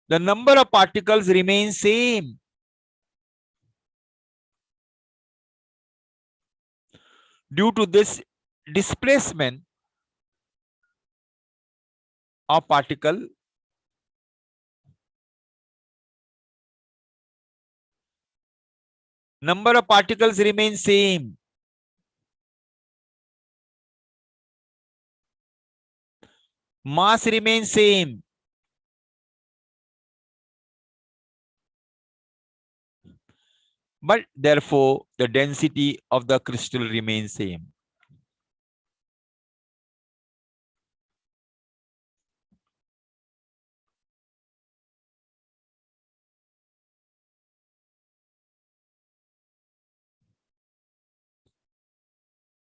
The number of particles remains same. Due to this displacement of particle, number of particles remain same. Mass remains same. But therefore, the density of the crystal remains same.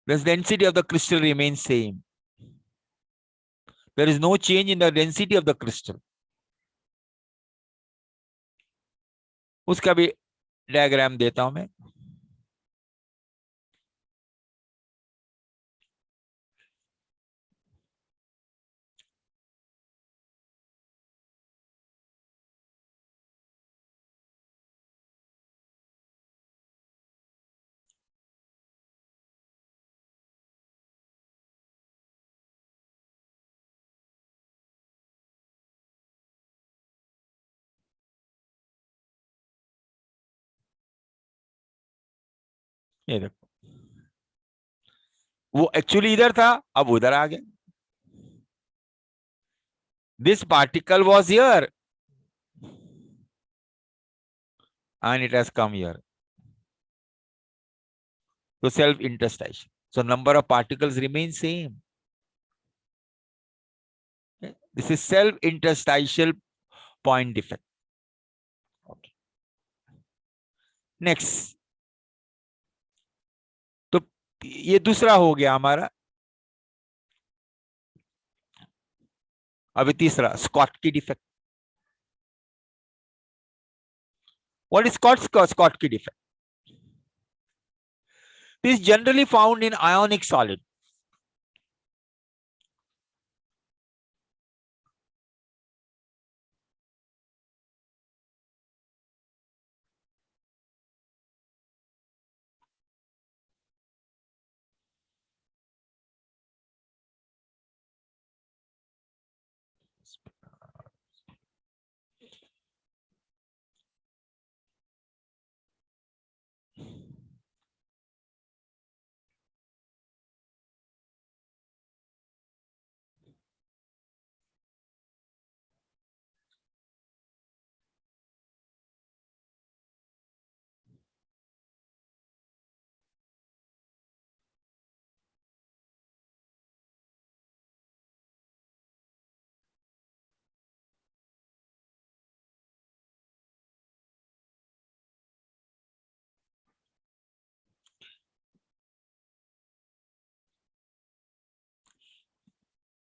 The density of the crystal remains same. There is no change in the density of the crystal. उसका भी diagram देता हूं मैं. ये देखो, वो actually इधर था, अब उधर आ गया. This particle was here and it has come here. So self interstitial. So number of particles remain same. Okay. This is self interstitial point defect. Okay. Next. तो ये दूसरा हो गया हमारा. अभी तीसरा Schottky defect. What is Schottky defect? This is generally found in ionic solid.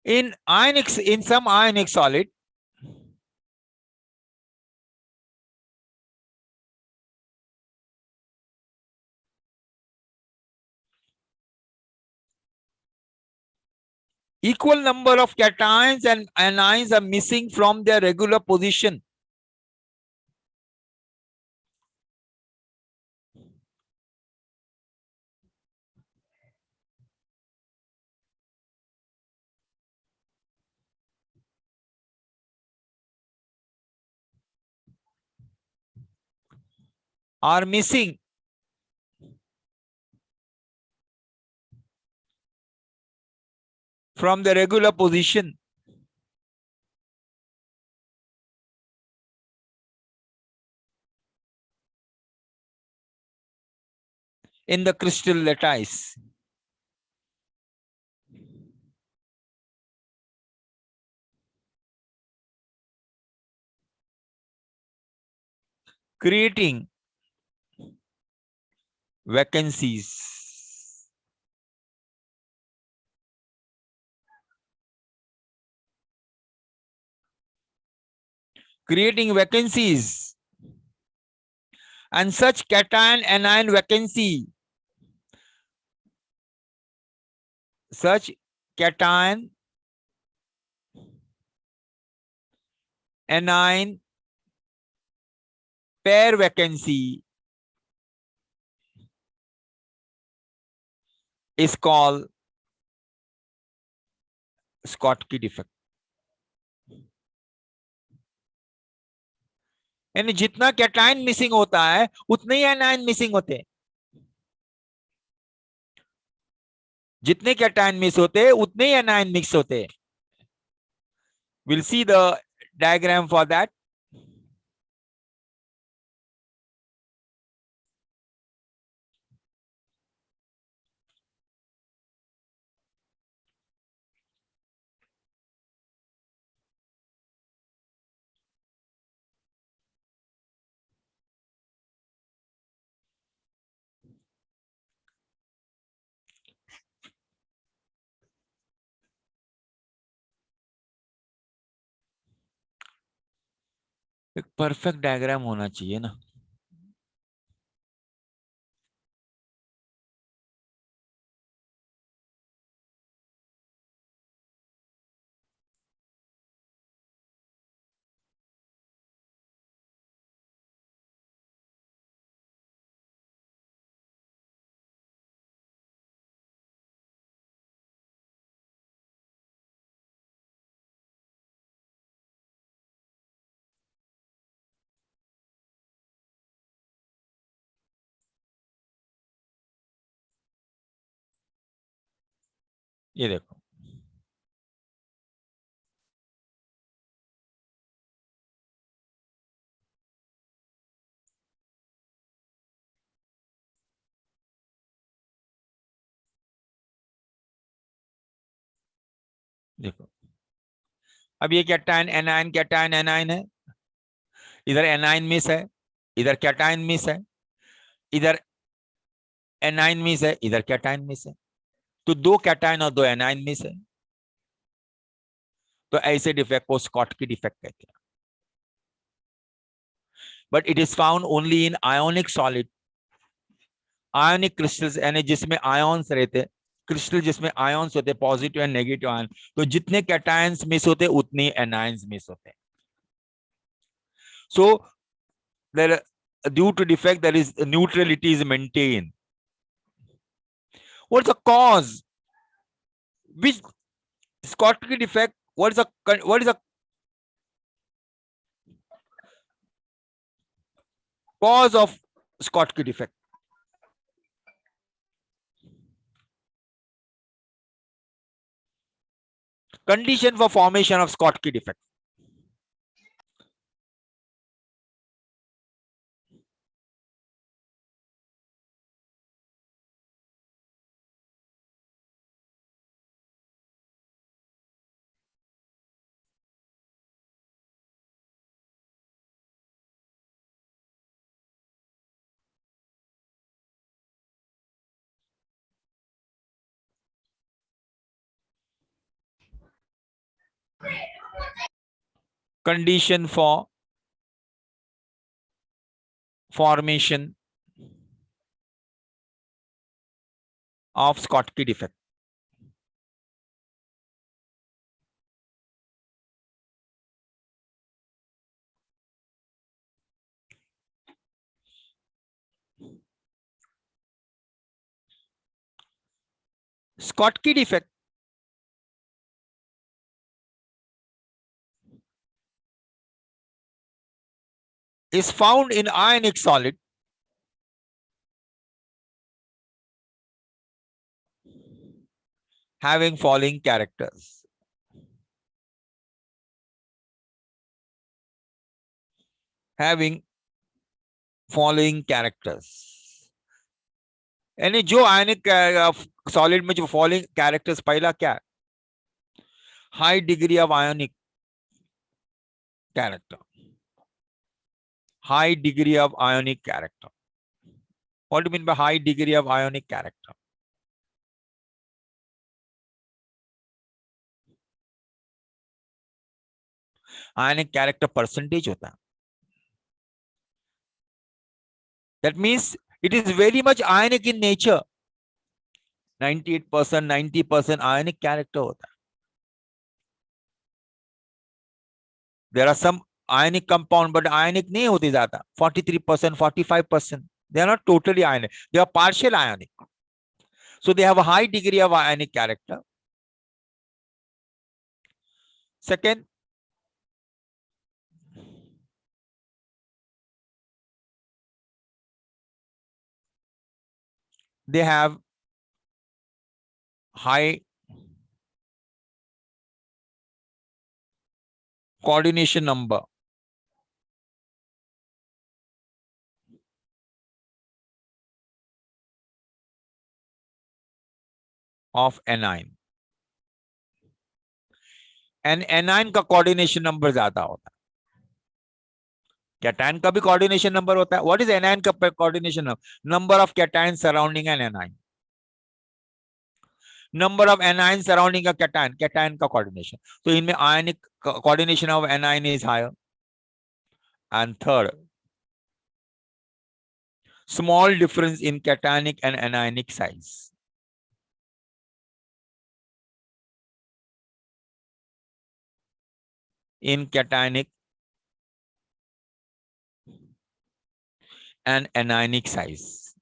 In some ionic solid, equal number of cations and anions are missing from their regular position. Are missing from the regular position in the crystal lattice. Creating vacancies. Creating vacancies. And such cation anion vacancy, such cation anion pair vacancy is called Schottky defect. यानी जितना cation missing होता है उतने ही anion missing होते हैं. जितने cation miss होते हैं उतने ही एनायन मिक्स होते हैं. We'll see the diagram for that. एक परफेक्ट डायग्राम होना चाहिए ना. ये देखो, देखो अब ये कैटायन एनायन है. इधर एनायन मिस है, इधर कैटायन मिस है, इधर एनायन मिस है, इधर कैटायन मिस है. तो दो कैटायन और दो एनायन मिस है. तो ऐसे डिफेक्ट को स्कॉटकी डिफेक्ट कहते हैं. But it is found only in ionic solid. Ionic crystals यानी जिसमें आयॉन्स रहते, क्रिस्टल जिसमें आयॉन्स होते, पॉजिटिव एंड नेगेटिव आयन. तो जितने कैटायंस मिस होते उतने एनायंस मिस होते. So there, due to defect there is neutrality is maintained. What's the cause? Which Schottky defect? What is the cause of Schottky defect? Condition for formation of Schottky defect. condition for formation of Schottky defect. Schottky defect is found in ionic solid having following characters. Having following characters. यानी जो आयनिक solid में जो following characters, पहला क्या है? High degree of ionic character. High degree of ionic character. What do you mean by high degree of ionic character? Ionic character percentage होता है. That means it is very much ionic in nature. 98%, 90% ionic character होता है. There are some ionic compound, but ionic नहीं होती ज्यादा. 43%, 45%. They are not totally ionic. They are partial ionic. So they have a high degree of ionic character. Second, they have high coordination number of anion. And anion का coordination number ज्यादा होता है. Cation का भी coordination number होता है. What is anion का coordination number? Number of cations surrounding an anion. Number of anions surrounding a cation. Cation का coordination. So इनमें ionic coordination of anion is higher. And third, small difference in cationic and anionic size. In cationic and anionic size.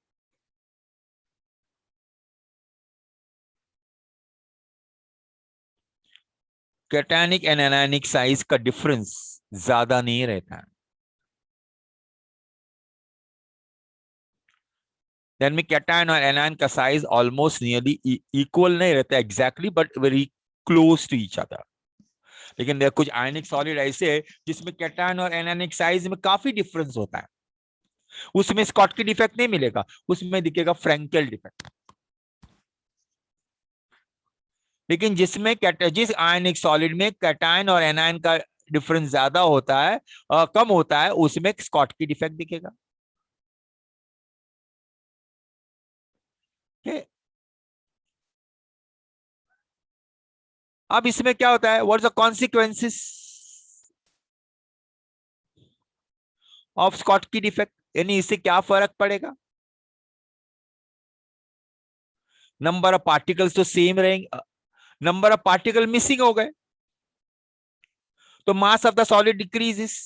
Cationic and anionic size का difference ज्यादा नहीं रहता है. Then में cation और anion का size almost nearly equal नहीं रहता exactly, but very close to each other. लेकिन there कुछ ionic solid ऐसे है जिसमें cation और anionic size में काफी difference होता है. उसमें स्कॉटकी डिफेक्ट नहीं मिलेगा, उसमें दिखेगा फ्रैंकेल डिफेक्ट. लेकिन जिसमें जिस आयनिक सॉलिड में कैटायन और एनायन का डिफरेंस ज्यादा होता है, कम होता है, उसमें स्कॉटकी डिफेक्ट दिखेगा. अब इसमें क्या होता है? What is the consequences of Schottky defect? यानी इससे क्या फर्क पड़ेगा? नंबर ऑफ पार्टिकल्स तो सेम रहेंगे, नंबर ऑफ पार्टिकल मिसिंग हो गए तो mass of the solid decreases.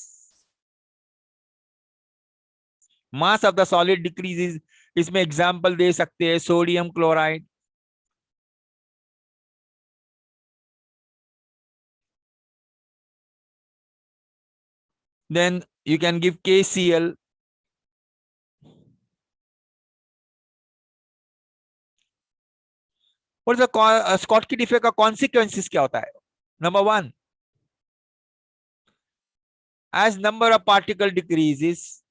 Mass of the solid decreases. इसमें एग्जांपल दे सकते हैं sodium chloride, then you can give KCl. What is the Schottky defect का consequences क्या होता है? Number one, as number of particle decreases,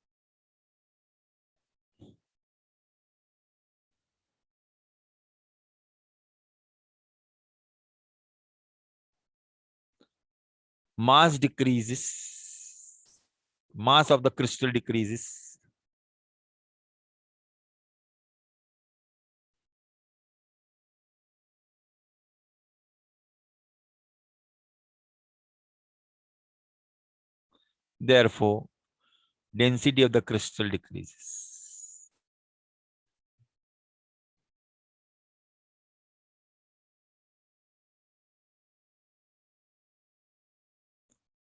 mass decreases, mass of the crystal decreases. Therefore, density of the crystal decreases.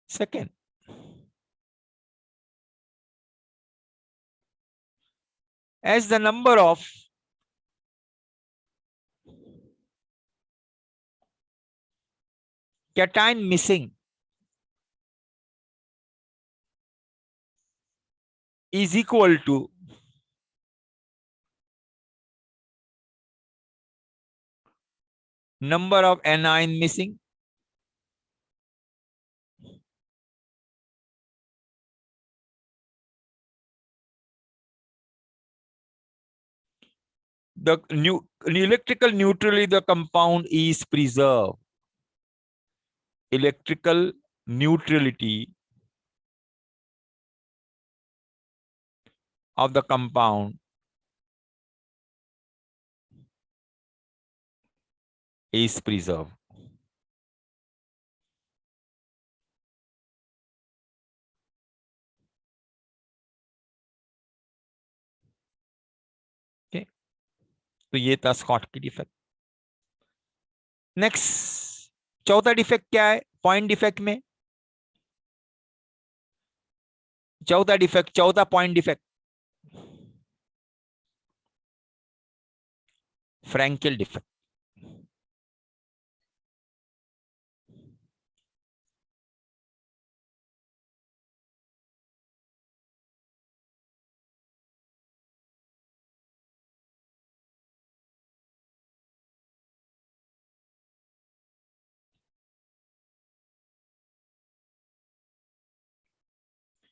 Second, as the number of cation missing is equal to number of anion missing, the electrical neutrality of the compound is preserved. Electrical neutrality of the compound is preserved. Okay, तो ये था Schottky defect. Next, चौथा defect क्या है point defect में? चौथा defect, चौथा point defect, Frenkel defect.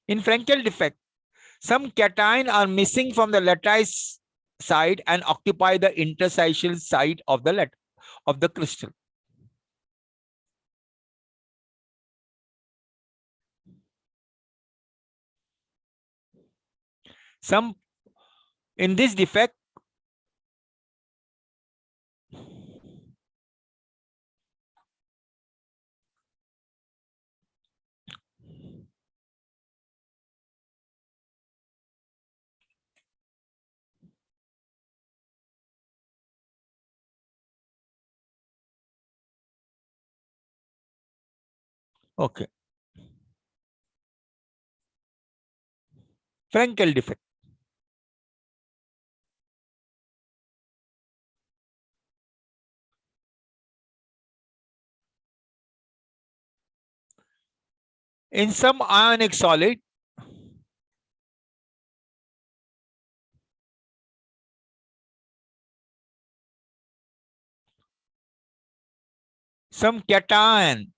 In Frankel defect, some cation are missing from the lattice side and occupy the interstitial side of the crystal. Some in this defect, okay, Frankel defect. In some ionic solid, some cation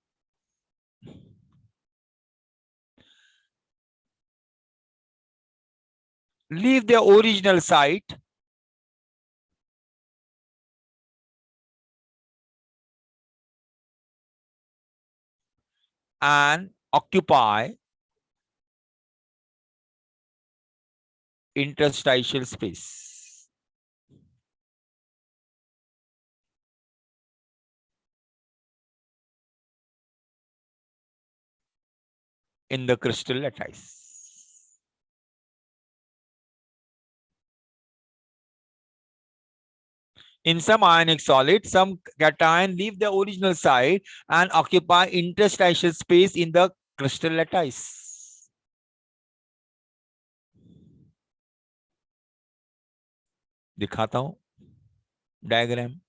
leave their original site and occupy interstitial space. In the crystal lattice. In some ionic solids, some cation leave the original site and occupy interstitial space in the crystal lattice. दिखाता हूं diagram.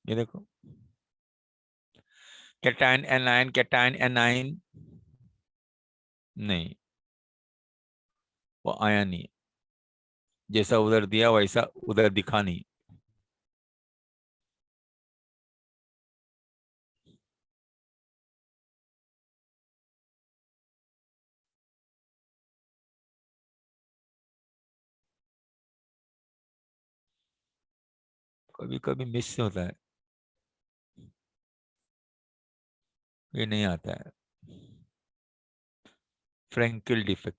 ये देखो, cation anion, cation anion नहीं, वो आया नहीं, जैसा उधर दिया वैसा उधर दिखा नहीं। कभी कभी मिस होता है, ये नहीं आता है। Frenkel defect.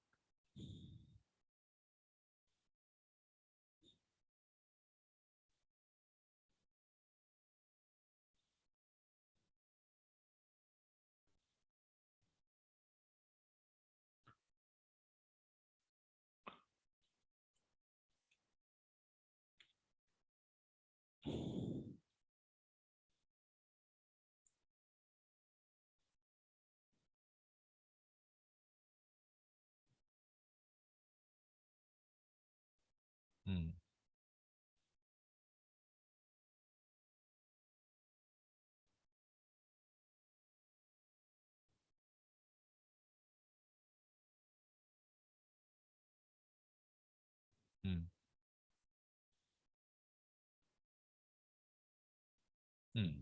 हम्म। हम्म। हम्म।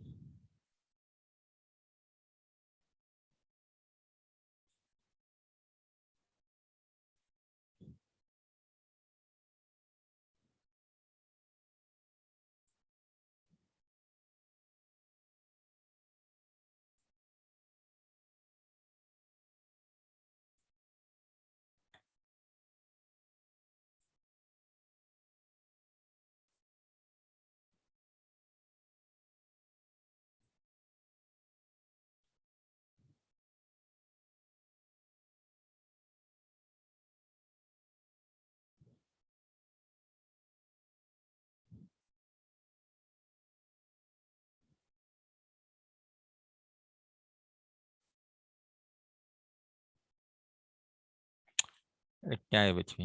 अरे क्या है बच्चे,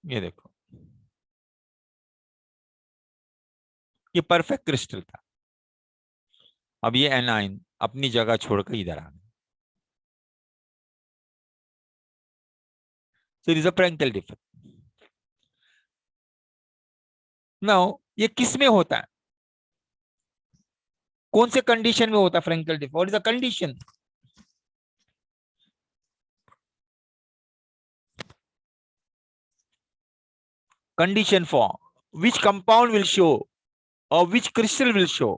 ये देखो, ये परफेक्ट क्रिस्टल था, अब ये एनाइन अपनी जगह छोड़कर इधर आ गया। So it is a Frenkel defect. Now ये किस में होता है, कौन से कंडीशन में होता है Frenkel defect? What is the condition? Condition for which compound will show or which crystal will show?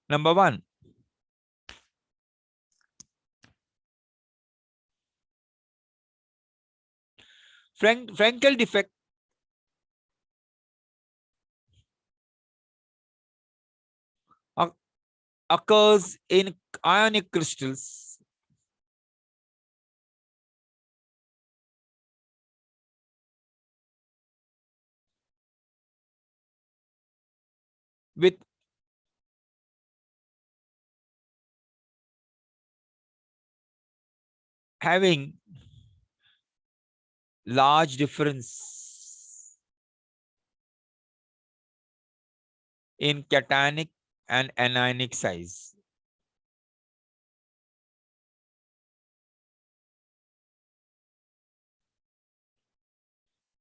Number one, Frankel defect occurs in ionic crystals with having large difference in cationic and anionic size.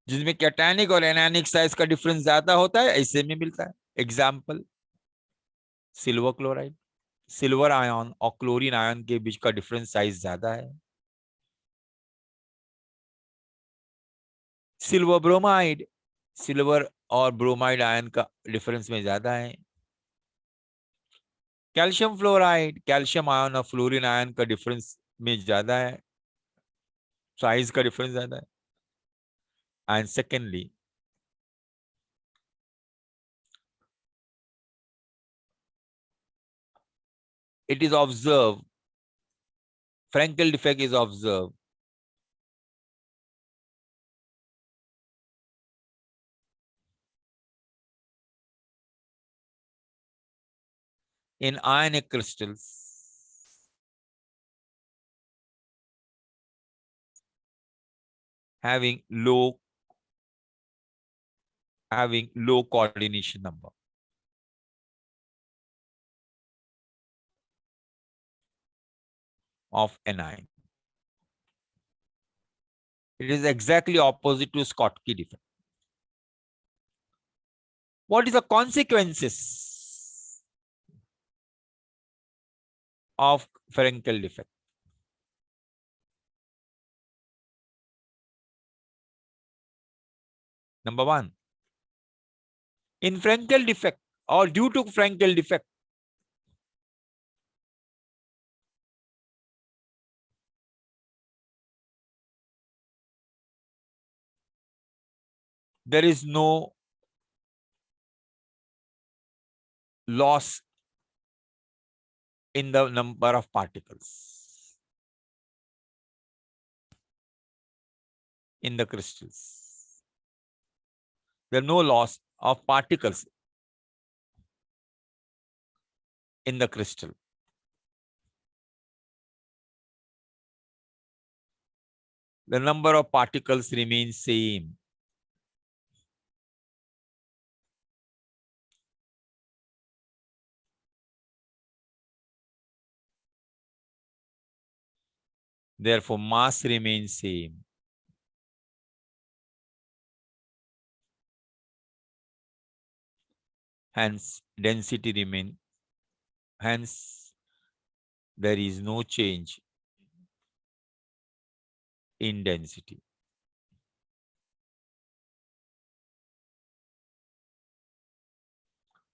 जिसमें cationic और anionic size का difference ज्यादा होता है, ऐसे में मिलता है। Example, silver chloride, silver ion और क्लोरीन आयन के बीच का डिफरेंस साइज ज्यादा है। सिल्वर ब्रोमाइड, सिल्वर और ब्रोमाइड आयन का डिफरेंस में ज्यादा है। कैल्शियम फ्लोराइड, कैल्शियम आयन और फ्लोरीन आयन का डिफरेंस में ज्यादा है, साइज का डिफरेंस ज्यादा है। And secondly, it is observed Frankel defect is observed in ionic crystals having low coordination number. Of anion. It is exactly opposite to Schottky defect. What is the consequences of Frankel defect? Number one, in Frankel defect or due to Frankel defect, there is no loss in the number of particles in the crystals. There is no loss of particles in the crystal. The number of particles remains same. Therefore, mass remains same. Hence, density remains. Hence, there is no change in density.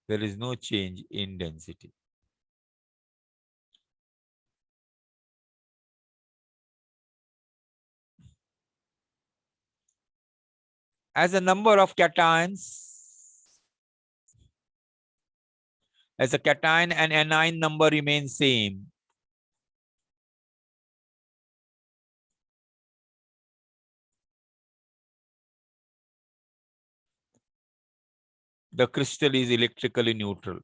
There is no change in density. As the number of cations, as a cation and anion number remains same, the crystal is electrically neutral.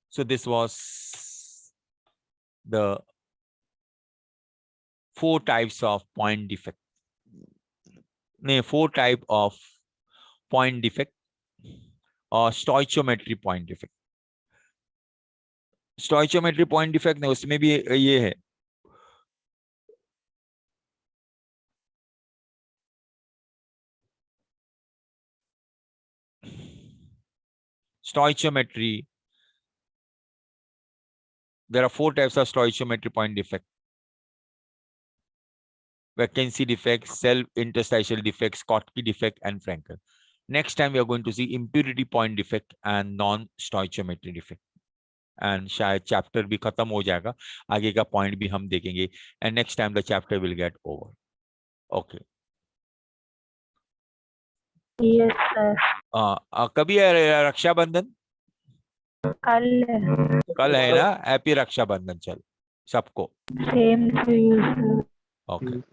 So this was the 4 types of point defect. 4 type of point defect or stoichiometry point defect. Stoichiometry point defect ने उसमें भी ये है, stoichiometry. There are 4 types of stoichiometry point defect: vacancy defect, self-interstitial defect, Schottky defect, and Frankel. Next time we are going to see impurity point defect and non-stoichiometry defect. And शायद chapter भी खत्म हो जाएगा, आगे का point भी हम देखेंगे. And next time the chapter will get over. Okay. Yes, sir. कभी है रक्षाबंधन? कल है ना? हैप्पी रक्षाबंधन चल सबको. Same to you, sir. Okay.